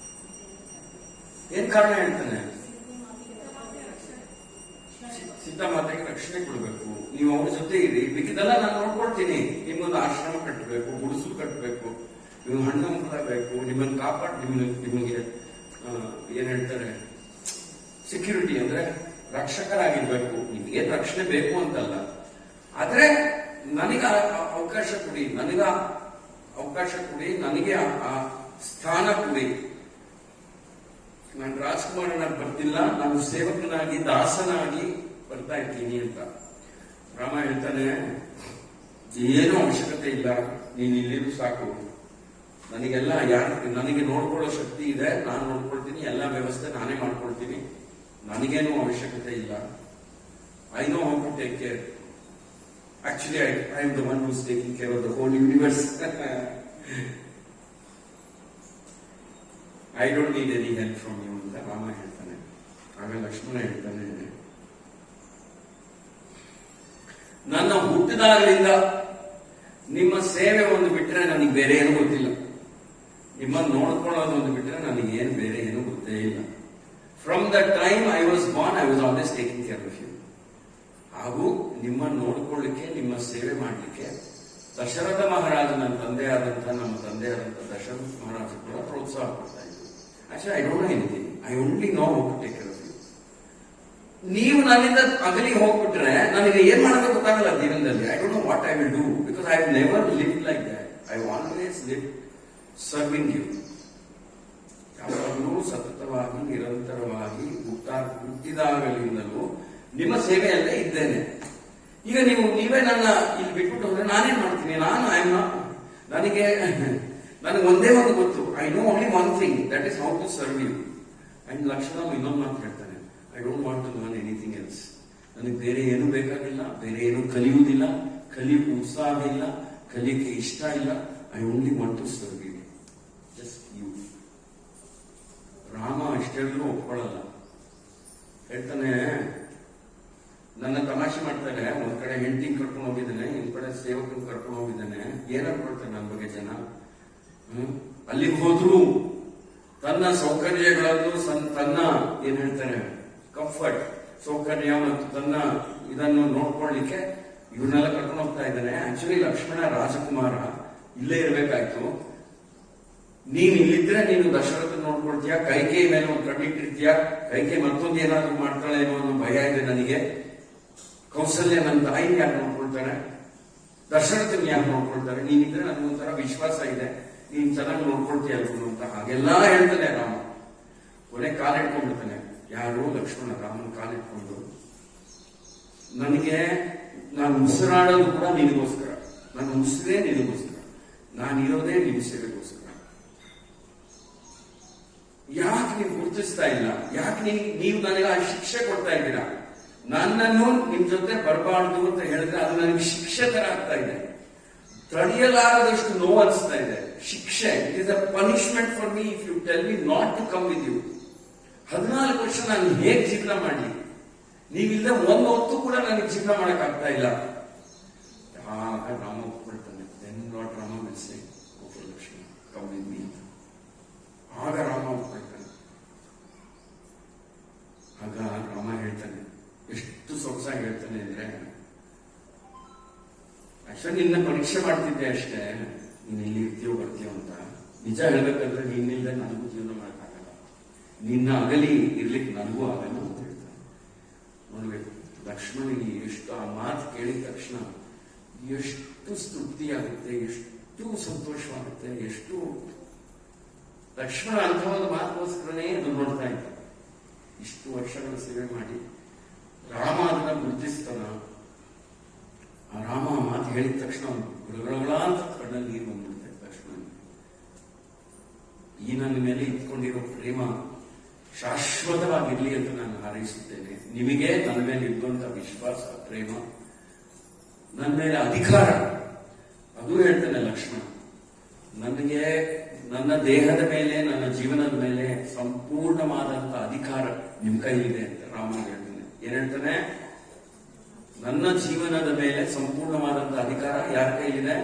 ಏನ್ ಕಾರಣ ಹೇಳ್ತಾನೆ? ಸೀತಾಮಾತೆಗೆ ರಕ್ಷಣೆ ಕೊಡ್ಬೇಕು, ನೀವು ಅವ್ರ ಜೊತೆ ಇರಿ, ಮಿಕ್ಕಿದೆಲ್ಲ ನಾನು ನೋಡ್ಕೊಳ್ತೀನಿ. ನಿಮ್ಮೊಂದು ಆಶ್ರಮ ಕಟ್ಟಬೇಕು, ಗುಡಿಸಲು ಕಟ್ಟಬೇಕು, ನೀವು ಹಣ್ಣು ಹಂಪಲ ಬೇಕು, ನಿಮ್ಮನ್ನು ನಿಮಗೆ ಏನ್ ಹೇಳ್ತಾರೆ, ಸೆಕ್ಯೂರಿಟಿ ಅಂದ್ರೆ ರಕ್ಷಕರಾಗಿರ್ಬೇಕು. ನಿಮಗೆ ರಕ್ಷಣೆ ಬೇಕು ಅಂತಲ್ಲ, ಆದ್ರೆ ನನಗೆ ಅವಕಾಶ ಕೊಡಿ, ನನಗೆ ಆ ಸ್ಥಾನ ಕೊಡಿ. ನಾನು ರಾಜಕುಮಾರನಾಗಿ ಬರ್ತಿಲ್ಲ, ನಾನು ಸೇವಕನಾಗಿ ದಾಸನಾಗಿ ಬರ್ತಾ ಇರ್ತೀನಿ ಅಂತ. ರಾಮ ಹೇಳ್ತಾನೆ, ಏನೂ ಅವಶ್ಯಕತೆ ಇಲ್ಲ, ನೀನು ಇಲ್ಲಿರು ಸಾಕು, ನನಗೆಲ್ಲ ನನಗೆ ನೋಡ್ಕೊಳ್ಳೋ ಶಕ್ತಿ ಇದೆ, ನಾನು ನೋಡ್ಕೊಳ್ತೀನಿ, ಎಲ್ಲ ವ್ಯವಸ್ಥೆ ನಾನೇ ಮಾಡ್ಕೊಳ್ತೀನಿ, ನನಗೇನು ಅವಶ್ಯಕತೆ ಇಲ್ಲ. I know how to take care. Actually, I am the one who is taking care of the whole universe. I don't need any help from you ಅಂತ ರಾಮ ಹೇಳ್ತಾನೆ. ಆಮೇಲೆ ಲಕ್ಷ್ಮಣ ಹೇಳ್ತಾನೆ, ನನ್ನ ಹುಟ್ಟಿದಾಗಲಿಂದ ನಿಮ್ಮ ಸೇವೆ ಒಂದು ಬಿಟ್ರೆ ನನಗೆ ಬೇರೆ ಏನು ಗೊತ್ತಿಲ್ಲ. ನಿಮ್ಮನ್ನು ನೋಡ್ಕೊಳ್ಳೋದು ಒಂದು ಬಿಟ್ರೆ ನನಗೆ ಏನು ಬೇರೆ ಏನು ಗೊತ್ತೇ ಇಲ್ಲ. From the time I was born, I was always taking care of you. ಹಾಗೂ ನಿಮ್ಮನ್ನು ನೋಡ್ಕೊಳ್ಳಿಕ್ಕೆ, ನಿಮ್ಮ ಸೇವೆ ಮಾಡಲಿಕ್ಕೆ ದಶರಥ ಮಹಾರಾಜನ ತಂದೆಯಾದಂತಹ, ನಮ್ಮ ತಂದೆಯಾದಂತಹ ದಶರಥ ಮಹಾರಾಜ ಕೂಡ ಪ್ರೋತ್ಸಾಹ ಕೊಡ್ತಾ ಇದ್ರು. Actually I don't know anything, I only know how to take care of you. ನೀವು ನನ್ನಿಂದ ಅಗಲಿ ಹೋಗ್ಬಿಟ್ರೆ ನನಗೆ ಏನ್ ಮಾಡೋದು ಗೊತ್ತಾಗಲ್ಲ ಜೀವನದಲ್ಲಿ. I don't know what I will do, because I have never live like that. I always live serving you. ಯಾವಾಗಲೂ ಸತತವಾಗಿ, ನಿರಂತರವಾಗಿ ಹುಟ್ಟಿದಾಗಲಿಂದಲೂ ನಿಮ್ಮ ಸೇವೆಯಲ್ಲೇ ಇದ್ದೇನೆ. ಈಗ ನೀವೇ ನನ್ನ ಇಲ್ಲಿ ಬಿಟ್ಬಿಟ್ಟು ಹೋದ್ರೆ ನಾನೇನ್ ಮಾಡ್ತೀನಿ? ನನಗೆ ಒಂದೇ ಒಂದು ಗೊತ್ತು, I know only one thing, that is how to serve you. And Lakshmana ಇನ್ನೊಂದು ಮಾತು ಹೇಳ್ತಾನೆ, I don't want to learn anything else. ನನಗೆ ಬೇರೆ ಏನು ಬೇಕಾಗಿಲ್ಲ, ಬೇರೆ ಏನು ಕಲಿಯುವುದಿಲ್ಲ, ಕಲಿಯಕ್ಕೆ ಉತ್ಸಾಹ ಇಲ್ಲ, ಕಲಿಯಕ್ಕೆ ಇಷ್ಟ ಇಲ್ಲ. I only want to serve you, just you. Rama ಇಷ್ಟೆಲ್ಲರೂ ಒಪ್ಕೊಳ್ಳಲ್ಲ. ಹೇಳ್ತಾನೆ, ನನ್ನ ತಮಾಷೆ ಮಾಡ್ತಾನೆ, ಒಂದ್ ಕಡೆ ಹೆಂಡತಿನ ಕರ್ಕೊಂಡು ಹೋಗಿದ್ದಾನೆ, ಇನ್ನೊಂದ್ ಕಡೆ ಸೇವಕನ ಕರ್ಕೊಂಡು ಹೋಗಿದ್ದಾನೆ. ಏನ್ ಅನ್ಕೊಳ್ತಾನೆ ನನ್ನ ಬಗ್ಗೆ ಜನ? ಅಲ್ಲಿಗೆ ಹೋದ್ರು ತನ್ನ ಸೌಕರ್ಯಗಳನ್ನು, ತನ್ನ ಏನ್ ಹೇಳ್ತಾರೆ ಕಂಫರ್ಟ್, ಸೌಕರ್ಯ ಮತ್ತು ತನ್ನ ಇದನ್ನು ನೋಡ್ಕೊಳ್ಳಿಕ್ಕೆ ಇವ್ರನ್ನೆಲ್ಲ ಕರ್ಕೊಂಡು ಹೋಗ್ತಾ ಇದ್ದಾನೆ. ಆಕ್ಚುಲಿ ಲಕ್ಷ್ಮಣ ರಾಜಕುಮಾರ ಇಲ್ಲೇ ಇರ್ಬೇಕಾಯ್ತು. ನೀನ್ ಇಲ್ಲಿದ್ರೆ ನೀನು ದಶರಥ ನೋಡ್ಕೊಳ್ತೀಯ, ಕೈಕೇಯಿ ಮೇಲೆ ಒಂದು ಕಣ್ಣಿಟ್ಟಿರ್ತೀಯ, ಕೈಕೇಯಿ ಮತ್ತೊಂದು ಏನಾದ್ರು ಮಾಡ್ತಾಳೆ ಏನೋ ಅನ್ನೋ ಭಯ ಇದೆ ನನಗೆ. ಕೌಸಲ್ಯ ನನ್ನ ತಾಯಿನ ಯಾರು ನೋಡ್ಕೊಳ್ತಾರೆ, ದಶರಥನ್ ಯಾರು ನೋಡ್ಕೊಳ್ತಾರೆ, ನೀನಿದ್ರೆ ನನಗೊಂಥರ ವಿಶ್ವಾಸ ಇದೆ, ನೀನ್ ಚೆನ್ನಾಗಿ ನೋಡ್ಕೊಳ್ತೀಯ ಅಲ್ವ ಅಂತ ಹಾಗೆಲ್ಲ ಹೇಳ್ತಾನೆ ರಾಮ. ಕೊನೆ ಕಾಲಿಟ್ಕೊಂಡ್ಬಿಡ್ತಾನೆ. ಯಾರು? ಲಕ್ಷ್ಮಣ ರಾಮನ ಕಾಲಿಟ್ಕೊಂಡು, ನಾನು ಉಸಿರಾಡೋದು ಕೂಡ ನಿನಗೋಸ್ಕರ, ನನ್ನ ಉಸಿರೇ ನಿನಗೋಸ್ಕರ, ನಾನಿರೋದೇ ನಿನ್ನ ಸೇವೆಗೋಸ್ಕರ. ಯಾಕೆ ನೀವು ಗುರುತಿಸ್ತಾ ಇಲ್ಲ? ಯಾಕೆ ನೀವು ನನಗೆ ಆ ಶಿಕ್ಷೆ ಕೊಡ್ತಾ ಇದ್ದೀರಾ? ನನ್ನನ್ನು ನಿಮ್ ಜೊತೆ ಬರಬಾರ್ದು ಅಂತ ಹೇಳಿದ್ರೆ ಅದು ನನಗೆ ಶಿಕ್ಷೆ ತರ ಆಗ್ತಾ ಇದೆ. ತಡೆಯಲಾರದಷ್ಟು ನೋವು ಅನಿಸ್ತಾ ಇದೆ. ಶಿಕ್ಷೆ, it is a punishment for me if you tell me not to come with you. 14 ವರ್ಷ ನಾನು ಹೇಗೆ ಜೀವನ ಮಾಡಲಿ? ನೀವಿಲ್ಲ ಒಂದು ಹೊತ್ತು ಕೂಡ ನನಗೆ ಜೀವನ ಮಾಡಕ್ ಆಗ್ತಾ ಇಲ್ಲ. ರಾಮ ಒಪ್ಕೊಳ್ತಾನೆ. Then lord Rama will say, okay Lakshmana, come with me. ಆಗ ರಾಮ ಒಪ್ಕೊಳ್ತಾನೆ. ಆಗ ರಾಮ ಹೇಳ್ತಾನೆ, ಎಷ್ಟು ಸೊಗಸಾಗಿ ಹೇಳ್ತಾನೆ ಅಂದ್ರೆ, ಅಷ್ಟೇ ನಿನ್ನ ಪರೀಕ್ಷೆ ಮಾಡ್ತಿದ್ದೆ ಅಷ್ಟೇ, ನೀನ್ ಇಲ್ಲಿ ಇರ್ತೀಯೋ ಬರ್ತೀಯೋ ಅಂತ. ನಿಜ ಹೇಳ್ಬೇಕಂದ್ರೆ ನಿನ್ನಿಲ್ದೆ ನನಗೂ ಜೀವನ ಮಾಡಕ್ಕಾಗಲ್ಲ, ನಿನ್ನ ಅಗಲಿ ಇರ್ಲಿಕ್ಕೆ ನನಗೂ ಆಗಲ್ಲ ಅಂತ ಹೇಳ್ತಾನೆ. ಲಕ್ಷ್ಮಣನಿಗೆ ಎಷ್ಟು ಆ ಮಾತು ಕೇಳಿದ ತಕ್ಷಣ ಎಷ್ಟು ತೃಪ್ತಿಯಾಗುತ್ತೆ, ಎಷ್ಟು ಸಂತೋಷವಾಗುತ್ತೆ, ಎಷ್ಟು ಲಕ್ಷ್ಮಣ ಅಂತ ಒಂದು ಮಾತುಗೋಸ್ಕರನೇ ಅದು ನೋಡ್ತಾ ಇದ್ದ. ಇಷ್ಟು ವರ್ಷಗಳ ಸೇವೆ ಮಾಡಿ ರಾಮ ಅದನ್ನ ಗುರುತಿಸ್ತಾನ. ಆ ರಾಮ ಮಾತು ಹೇಳಿದ ತಕ್ಷಣ ಗುರುಗಳ ಅಂತ ಕಣ್ಣಲ್ಲಿ ನೀರು ಬಂದ್ಬಿಡುತ್ತೆ ಲಕ್ಷ್ಮಣ. ಈ ನನ್ನ ಮೇಲೆ ಇಟ್ಕೊಂಡಿರೋ ಪ್ರೇಮ ಶಾಶ್ವತವಾಗಿರ್ಲಿ ಅಂತ ನಾನು ಹಾರೈಸುತ್ತೇನೆ. ನಿಮಗೆ ನನ್ನ ಮೇಲೆ ಇದ್ದಂತ ವಿಶ್ವಾಸ, ಪ್ರೇಮ, ನನ್ನ ಮೇಲೆ ಅಧಿಕಾರ, ಅದು ಹೇಳ್ತಾನೆ ಲಕ್ಷ್ಮಣ. ನನಗೆ ನನ್ನ ದೇಹದ ಮೇಲೆ, ನನ್ನ ಜೀವನದ ಮೇಲೆ ಸಂಪೂರ್ಣವಾದಂತ ಅಧಿಕಾರ ನಿಮ್ ಕೈಲಿದೆ ಅಂತ ರಾಮ ಹೇಳ್ತಾನೆ. ಏನ್ ಹೇಳ್ತಾನೆ? ನನ್ನ ಜೀವನದ ಮೇಲೆ ಸಂಪೂರ್ಣವಾದಂತ ಅಧಿಕಾರ ಯಾರ ಕೈಲಿದೆ?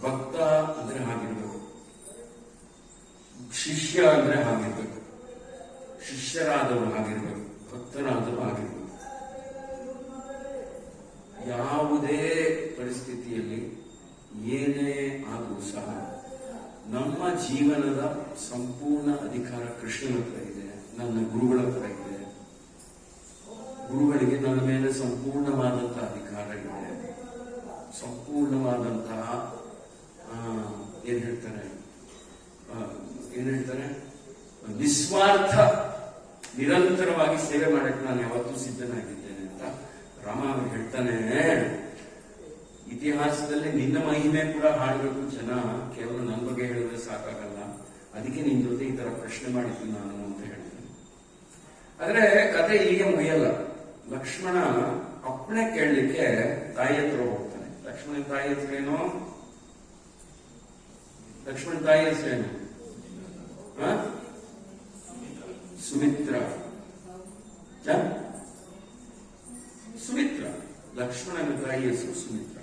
ಭಕ್ತ ಅಂದ್ರೆ ಹಾಗಿರ್ಬೇಕು, ಶಿಷ್ಯ ಅಂದ್ರೆ ಹಾಗಿರ್ಬೇಕು, ಶಿಷ್ಯರಾದವರು ಹಾಗಿರ್ಬೇಕು, ಭಕ್ತರಾದವರು ಹಾಗಿರ್ಬೇಕು. ಯಾವುದೇ ಪರಿಸ್ಥಿತಿಯಲ್ಲಿ ಏನೇ ಆದರೂ ಸಹ ನಮ್ಮ ಜೀವನದ ಸಂಪೂರ್ಣ ಅಧಿಕಾರ ಕೃಷ್ಣನ ಹತ್ರ ಇದೆ, ನನ್ನ ಗುರುಗಳ ಹತ್ರ ಇದೆ. ಗುರುಗಳಿಗೆ ನನ್ನ ಮೇಲೆ ಸಂಪೂರ್ಣವಾದಂತಹ ಅಧಿಕಾರ ಇದೆ, ಸಂಪೂರ್ಣವಾದಂತಹ ಏನ್ ಹೇಳ್ತಾರೆ ನಿಸ್ವಾರ್ಥ ನಿರಂತರವಾಗಿ ಸೇವೆ ಮಾಡಕ್ಕೆ ನಾನು ಯಾವತ್ತೂ ಸಿದ್ಧನಾಗಿದ್ದೇನೆ ಅಂತ ರಾಮ ಅವರು ಹೇಳ್ತಾನೆ. ಇತಿಹಾಸದಲ್ಲಿ ನಿನ್ನ ಮಹಿಮೆ ಕೂಡ ಹಾಡಬೇಕು ಜನ, ಕೇವಲ ನನ್ನ ಬಗ್ಗೆ ಹೇಳಿದ್ರೆ ಸಾಕಾಗಲ್ಲ, ಅದಕ್ಕೆ ನಿನ್ ಜೊತೆ ಈ ತರ ಪ್ರಶ್ನೆ ಮಾಡಿದ್ದೀನಿ ನಾನು ಅಂತ ಹೇಳ್ತೇನೆ. ಆದ್ರೆ ಕತೆ ಹೀಗೆ ಮುಗಿಯಲ್ಲ. ಲಕ್ಷ್ಮಣ ಅಪ್ಪಣೆ ಕೇಳಲಿಕ್ಕೆ ತಾಯಿ ಹತ್ರ ಹೋಗ್ತಾನೆ. ಲಕ್ಷ್ಮಣನ ತಾಯಿ ಹೆಸರೇನು? ಲಕ್ಷ್ಮಣ ತಾಯಿ ಹೆಸರೇನು? ಸುಮಿತ್ರ. ಸುಮಿತ್ರ, ಲಕ್ಷ್ಮಣನ ತಾಯಿ ಹೆಸರು ಸುಮಿತ್ರ.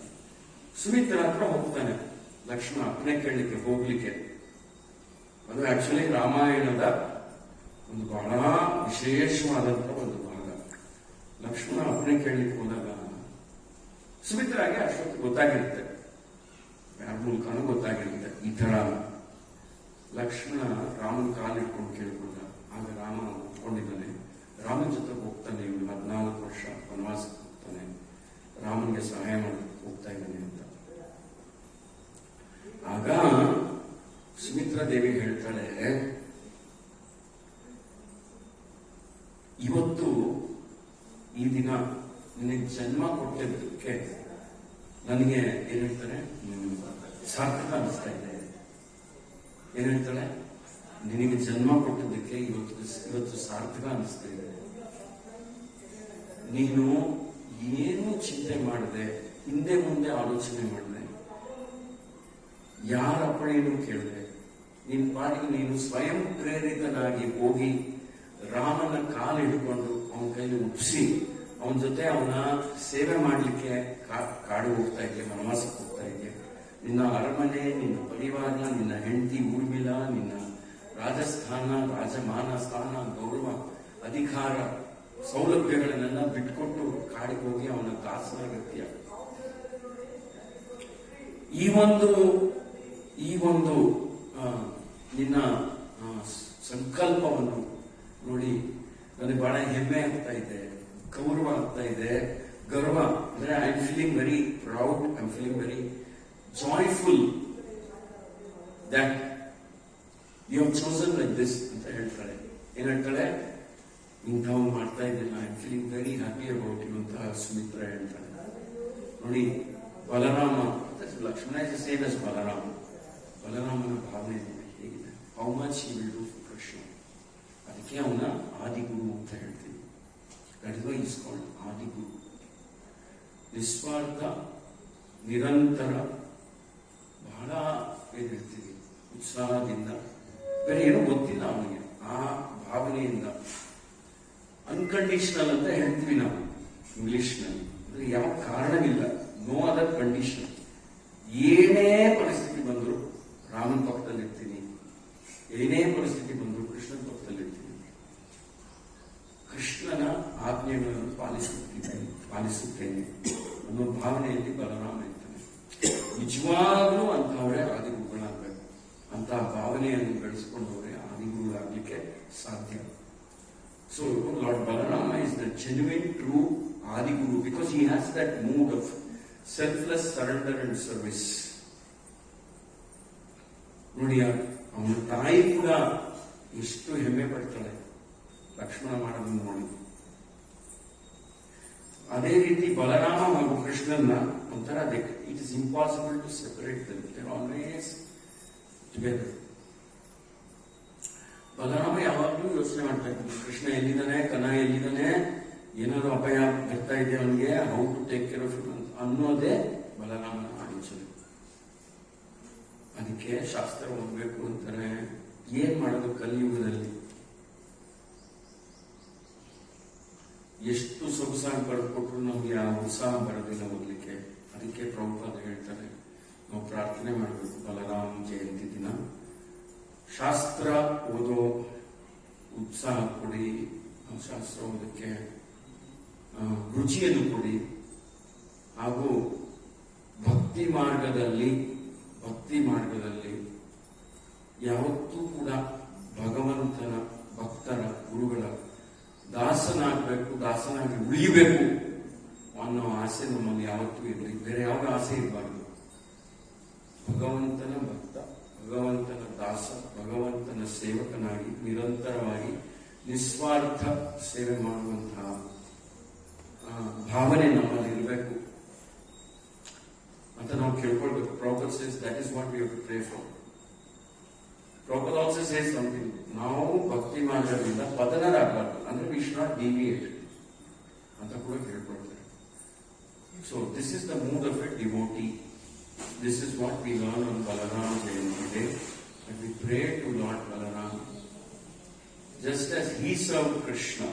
ಸುಮಿತ್ರ ಹತ್ರ ಹೋಗ್ತಾನೆ ಲಕ್ಷ್ಮಣ ಅಪ್ಪಣೆ ಕೇಳಲಿಕ್ಕೆ, ಹೋಗ್ಲಿಕ್ಕೆ. ಅದು ಆಕ್ಚುಲಿ ರಾಮಾಯಣದ ಒಂದು ಬಹಳ ವಿಶೇಷವಾದಂತ ಒಂದು ಭಾಗ. ಲಕ್ಷ್ಮಣ ಅಪ್ಪಣೆ ಕೇಳಲಿಕ್ಕೆ ಹೋದಾಗ ಸುಮಿತ್ರಾಗೆ ಅಷ್ಟೊತ್ತು ಗೊತ್ತಾಗಿರುತ್ತೆ, ಯಾರ ಮೂಲಕನೂ ಗೊತ್ತಾಗಿರುತ್ತೆ ಈ ತರ. ಲಕ್ಷ್ಮಣ ರಾಮನ ಕಾಲಿಟ್ಕೊಂಡು ಕೇಳ್ಕೊಂಡ. ಆಗ ರಾಮ ಒಪ್ಕೊಂಡಿದ್ದಾನೆ, ರಾಮನ ಜೊತೆ ಹೋಗ್ತಾನೆ. ಇವನು 14 ವರ್ಷ ವನವಾಸಕ್ಕೆ ಹೋಗ್ತಾನೆ, ರಾಮನಿಗೆ ಸಹಾಯ ಮಾಡಲಿಕ್ಕೆ ಹೋಗ್ತಾ ಇದ್ದಾನೆ ಅಂತ. ಆಗ ಸುಮಿತ್ರಾ ದೇವಿ ಹೇಳ್ತಾಳೆ, ಇವತ್ತು ಈ ದಿನ ನಿನಗೆ ಜನ್ಮ ಕೊಟ್ಟಿದ್ದಕ್ಕೆ ನನಗೆ ಏನ್ ಹೇಳ್ತಾರೆ ಸಾರ್ಥಕ ಅನಿಸ್ತಾ ಇದೆ. ಏನ್ ಹೇಳ್ತಾಳೆ? ನಿನಗೆ ಜನ್ಮ ಕೊಟ್ಟಿದ್ದಕ್ಕೆ ಇವತ್ತು ಸಾರ್ಥಕ ಅನಿಸ್ತಾ ಇದೆ. ನೀನು ಏನೂ ಚಿಂತೆ ಮಾಡದೆ, ಹಿಂದೆ ಮುಂದೆ ಆಲೋಚನೆ ಮಾಡದೆ, ಯಾರ ಅಪ್ಪಣೆಯನ್ನು ಕೇಳದೆ, ನಿನ್ನ ಪಾಡಿಗೆ ನೀನು ಸ್ವಯಂ ಪ್ರೇರಿತನಾಗಿ ಹೋಗಿ ರಾಮನ ಕಾಲು ಹಿಡ್ಕೊಂಡು ಅವನ ಕೈಲಿ ಉಪ್ಪಿಸಿ ಅವನ ಜೊತೆ ಅವನ ಸೇವೆ ಮಾಡಲಿಕ್ಕೆ ಕಾಡು ಹೋಗ್ತಾ ಇದ್ದೆ, ವನವಾಸಕ್ಕೆ ಹೋಗ್ತಾ ಇದ್ದೆ. ನಿನ್ನ ಅರಮನೆ, ನಿನ್ನ ಪರಿವಾರ, ನಿನ್ನ ಹೆಂಡತಿ ಊರ್ಮಿಳ, ನಿನ್ನ ರಾಜಸ್ಥಾನ, ರಾಜಮಾನ ಸ್ಥಾನ, ಗೌರವ, ಅಧಿಕಾರ, ಸೌಲಭ್ಯಗಳನ್ನೆಲ್ಲ ಬಿಟ್ಕೊಟ್ಟು ಕಾಡಿಗೆ ಹೋಗಿ ಅವನ ದಾಸನಾಗತ್ಯ. ಈ ಒಂದು ನಿನ್ನ ಸಂಕಲ್ಪವನ್ನು ನೋಡಿ ನನಗೆ ಬಹಳ ಹೆಮ್ಮೆ ಆಗ್ತಾ ಇದೆ, ಗೌರವ ಆಗ್ತಾ ಇದೆ. ಗರ್ವ ಅಂದ್ರೆ I am feeling very proud, I am feeling very joyful that you have chosen like this ಅಂತ ಹೇಳ್ತಾಳೆ. ಏನ್ ಹೇಳ್ತಾಳೆ? ಇಂಥವ್ ಮಾಡ್ತಾ ಇದ್ದಿಲ್ಲ, I am feeling very happy about you ಅಂತ ಸುಮಿತ್ರ ಹೇಳ್ತಾಳೆ. ನೋಡಿ Balarama, Lakshmana is same as Balarama. ಬಲರಾಮನ ಭಾವನೆ ಹೇಗಿದೆ? How much he will do for Krishna. ಅದಕ್ಕೆ ಅವನ ಆದಿಗುರು ಅಂತ ಹೇಳ್ತೀವಿ. That is why is called Adiguru. ನಿಸ್ವಾರ್ಥ, ನಿರಂತರ, ಬಹಳ ಏನಿರ್ತೀವಿ ಉತ್ಸಾಹದಿಂದ, ಬೇರೆ ಏನೋ ಗೊತ್ತಿಲ್ಲ ಅವನಿಗೆ, ಆ ಭಾವನೆಯಿಂದ ಅನ್ಕಂಡೀಷನಲ್ ಅಂತ ಹೇಳ್ತೀವಿ ನಾವು ಇಂಗ್ಲಿಷ್ನಲ್ಲಿ. ಅಂದ್ರೆ ಯಾವ ಕಾರಣವಿಲ್ಲ, ನೋ ಅದರ್ ಕಂಡೀಷನ್. ಏನೇ ಪರಿಸ್ಥಿತಿ ಬಂದರೂ ರಾಮನ ಪಕ್ಕದಲ್ಲಿರ್ತೀನಿ, ಏನೇ ಪರಿಸ್ಥಿತಿ ಬಂದರೂ ಕೃಷ್ಣನ ಪಕ್ಕದಲ್ಲಿರ್ತೀನಿ, ಕೃಷ್ಣನ ಆಜ್ಞೆಗಳನ್ನು ಪಾಲಿಸುತ್ತೇನೆ ಅನ್ನೋ ಭಾವನೆಯಲ್ಲಿ ಬಲರಾಮ ಇರ್ತಾನೆ. ನಿಜವಾಗ್ಲೂ ಅಂತವರೇ ಆದಿಗುರುಗಳಾಗಬೇಕು. ಅಂತಹ ಭಾವನೆಯನ್ನು ಬೆಳೆಸ್ಕೊಂಡವರೇ ಆದಿಗುರುಗಳಾಗಲಿಕ್ಕೆ ಸಾಧ್ಯ. So Lord Balarama is the genuine, true Adi Guru because he has that mood of selfless surrender and service. ನೋಡಿ ಅವನ ತಾಯಿ ಕೂಡ ಎಷ್ಟು ಹೆಮ್ಮೆ ಪಡ್ತಾಳೆ ಲಕ್ಷ್ಮಣ ಮಾಡೋದನ್ನು ನೋಡಿ. ಅದೇ ರೀತಿ ಬಲರಾಮ ಹಾಗೂ ಕೃಷ್ಣನ್ನ ಒಂಥರ it is impossible to separate them, they are always together. Balarama ಯಾವಾಗಲೂ ಯೋಚನೆ ಮಾಡ್ತಾ ಇದ್ದಾನೆ, ಕೃಷ್ಣ ಎಲ್ಲಿದ್ದಾನೆ, ಕನ ಎಲ್ಲಿದ್ದಾನೆ, ಏನಾದ್ರು ಅಪಾಯ ಬರ್ತಾ ಇದೆ ಅವನಿಗೆ, how to take care of it ಅನ್ನೋದೇ ಬಲರಾಮನ ಆಲೋಚನೆ. ಅದಕ್ಕೆ ಶಾಸ್ತ್ರ ಓದಬೇಕು ಅಂತಾನೆ. ಏನ್ ಮಾಡೋದು ಕಲಿಯುಗದಲ್ಲಿ, ಎಷ್ಟು ಸೊಗಸಾಗಿ ಬರ್ಕೊಟ್ರು ನಮ್ಗೆ ಆ ಉತ್ಸಾಹ ಬರೋದಿಲ್ಲ ಓದ್ಲಿಕ್ಕೆ. ಅದಕ್ಕೆ ಪ್ರಭುಪಾದ ಹೇಳ್ತಾರೆ, ನಾವು ಪ್ರಾರ್ಥನೆ ಮಾಡಬೇಕು ಬಲರಾಮ ಜಯಂತಿ ದಿನ ಶಾಸ್ತ್ರ ಓದೋ ಉತ್ಸಾಹ ಕೊಡಿ, ಶಾಸ್ತ್ರ ಓದಕ್ಕೆ ರುಚಿಯನ್ನು ಕೊಡಿ, ಹಾಗೂ ಭಕ್ತಿ ಮಾರ್ಗದಲ್ಲಿ ಯಾವತ್ತೂ ಕೂಡ ಭಗವಂತನ ಭಕ್ತರ ಗುರುಗಳ ದಾಸನಾಗಬೇಕು, ದಾಸನಾಗಿ ಉಳಿಯಬೇಕು ಅನ್ನೋ ಆಸೆ ನಮ್ಮಲ್ಲಿ ಯಾವತ್ತೂ ಇರಲಿ. ಬೇರೆ ಯಾವ ಆಸೆ ಇರಬಾರ್ದು. ಭಗವಂತನ ಭಕ್ತ, ಭಗವಂತನ ದಾಸ, ಭಗವಂತನ ಸೇವಕನಾಗಿ ನಿರಂತರವಾಗಿ ನಿಸ್ವಾರ್ಥ ಸೇವೆ ಮಾಡುವಂತಹ ಭಾವನೆ ನಮ್ಮಲ್ಲಿ ಇರಬೇಕು ಅಂತ ನಾವು ಕೇಳ್ಕೊಳ್ಬೇಕು. Prabhupada says that is what we have to pray for. Prabhupada also says something, ನಾವು ಭಕ್ತಿ ಮಾರ್ಗದಿಂದ ಪತನರಾಗಬಾರ್ದು, ಅಂದ್ರೆ we should not deviate ಅಂತ ಕೂಡ ಕೇಳ್ಕೊಳ್ತಾರೆ. So this is the mood of a devotee. This is what we learn on Balaram Jayanti Day, and we pray to Lord Balaram. Just as he served Krishna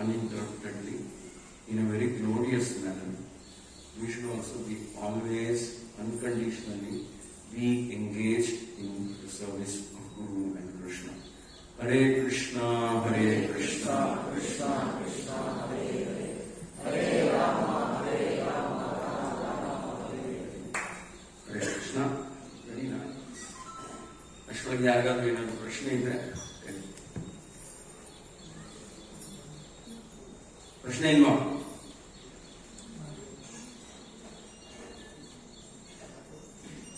uninterruptedly in a very glorious manner, we should also be always unconditionally be engaged in the service of Guru and Krishna. Hare Krishna, Hare Krishna, Krishna Krishna, Hare Hare, Hare Rama, Hare Rama, Rama Hare Hare. Hare Krishna. Very nice. ಅಷ್ಟೊಳಗೆ ಯಾರಿಗಾದ್ರೂ ಏನಾದ್ರು ಪ್ರಶ್ನೆ ಇದ್ರೆ ಪ್ರಶ್ನೆ ಇಲ್ವಾ?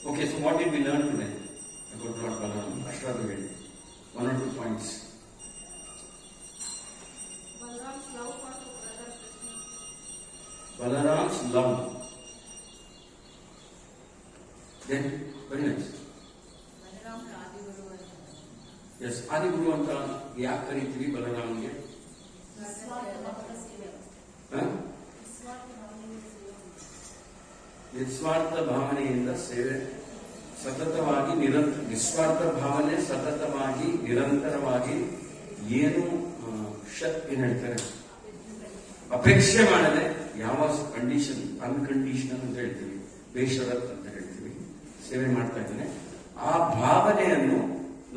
Okay, so what did we learn today about Lord Balaram? Ashwada Vedi. 1 or 2 points.
Balaram's love for brother Krishna.
Balaram's love. Then, very nice.
Balaram Adi Guru.
Yes, Adi Guru ಅಂತ ಯಾಕೆ ಕರೀತೀವಿ ಬಲರಾಮ್ಗೆ? ನಿಸ್ವಾರ್ಥ ಭಾವನೆಯಿಂದ ಸೇವೆ ಸತತವಾಗಿ ನಿಸ್ವಾರ್ಥ ಭಾವನೆ ಸತತವಾಗಿ ನಿರಂತರವಾಗಿ ಏನು ಏನ್ ಹೇಳ್ತಾರೆ ಅಪೇಕ್ಷೆ ಮಾಡದೆ ಯಾವ ಕಂಡೀಷನ್ ಅನ್ಕಂಡೀಷನಲ್ ಅಂತ ಹೇಳ್ತೀವಿ, ಬೇಷರತ್ ಅಂತ ಹೇಳ್ತೀವಿ, ಸೇವೆ ಮಾಡ್ತಾ ಇದ್ದಾನೆ. ಆ ಭಾವನೆಯನ್ನು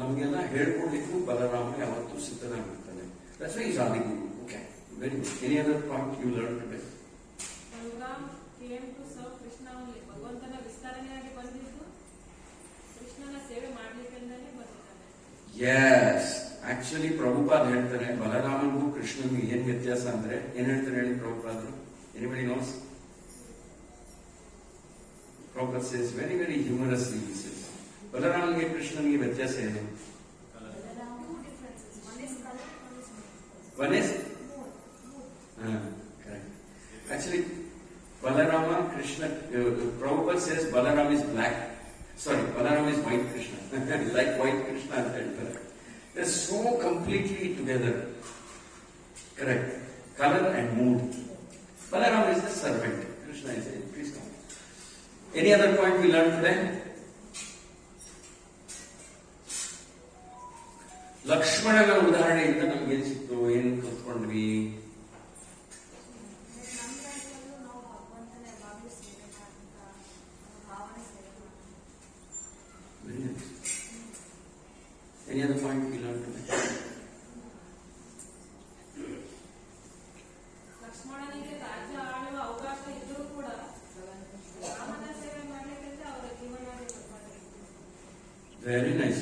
ನಮಗೆಲ್ಲ ಹೇಳ್ಕೊಡ್ಲಿಕ್ಕೂ ಬಲರಾಮ ಯಾವತ್ತೂ ಸಿದ್ಧನಾಗಿರ್ತಾನೆ. That's why he's Adi Guru. Okay, very good. Any other point you learned today?
Balaram came to serve Krishna only. ಭಗವಂತನ ವಿಸ್ತರಣೆಯಾಗಿ ಬಂದಿದ್ದು ಕೃಷ್ಣನ ಸೇವೆ ಮಾಡ್ಲಿಕ್ಕೆಂದಾನೆ ಬಂದಿದ್ದಾನೆ.
Yes, actually ಪ್ರಭುಪಾದ್ ಹೇಳ್ತಾರೆ ಬಲರಾಮನಿಗೂ ಕೃಷ್ಣನಿಗೂ ಏನ್ ವ್ಯತ್ಯಾಸ ಅಂದ್ರೆ, ಏನ್ ಹೇಳ್ತಾರೆ ಹೇಳಿ ಪ್ರಭುಪಾದ್ರು? Anybody knows? Prabhupada says very very humorously, he says ಬಲರಾಮನಿಗೆ ಕೃಷ್ಣನಿಗೆ ವ್ಯತ್ಯಾಸ ಏನು? One is correct. Actually, Balarama Krishna. Prabhupada says Balaram is black. Sorry, Balaram is white Krishna. Like white Krishna and Balaram. They're so completely together. Correct. Color and mood. Balaram is the servant. Krishna is it. Please come. Any other point we learned today? ಲಕ್ಷ್ಮಣನ ಉದಾಹರಣೆಯಿಂದ ನಮ್ಗೆ ಏನ್ ಸಿಕ್ತು, ಏನ್ ಕಲ್ತ್ಕೊಂಡ್ವಿ? Any other point we learned today?
ಲಕ್ಷ್ಮಣನಿಗೆ ರಾಜ್ಯ ಆಳುವ ಅವಕಾಶ ಇದ್ದರೂ ಕೂಡ ರಾಮನ ಸೇವೆ ಮಾಡಲಿಕ್ಕೆ ಅವರ ಜೀವನ.
Very nice.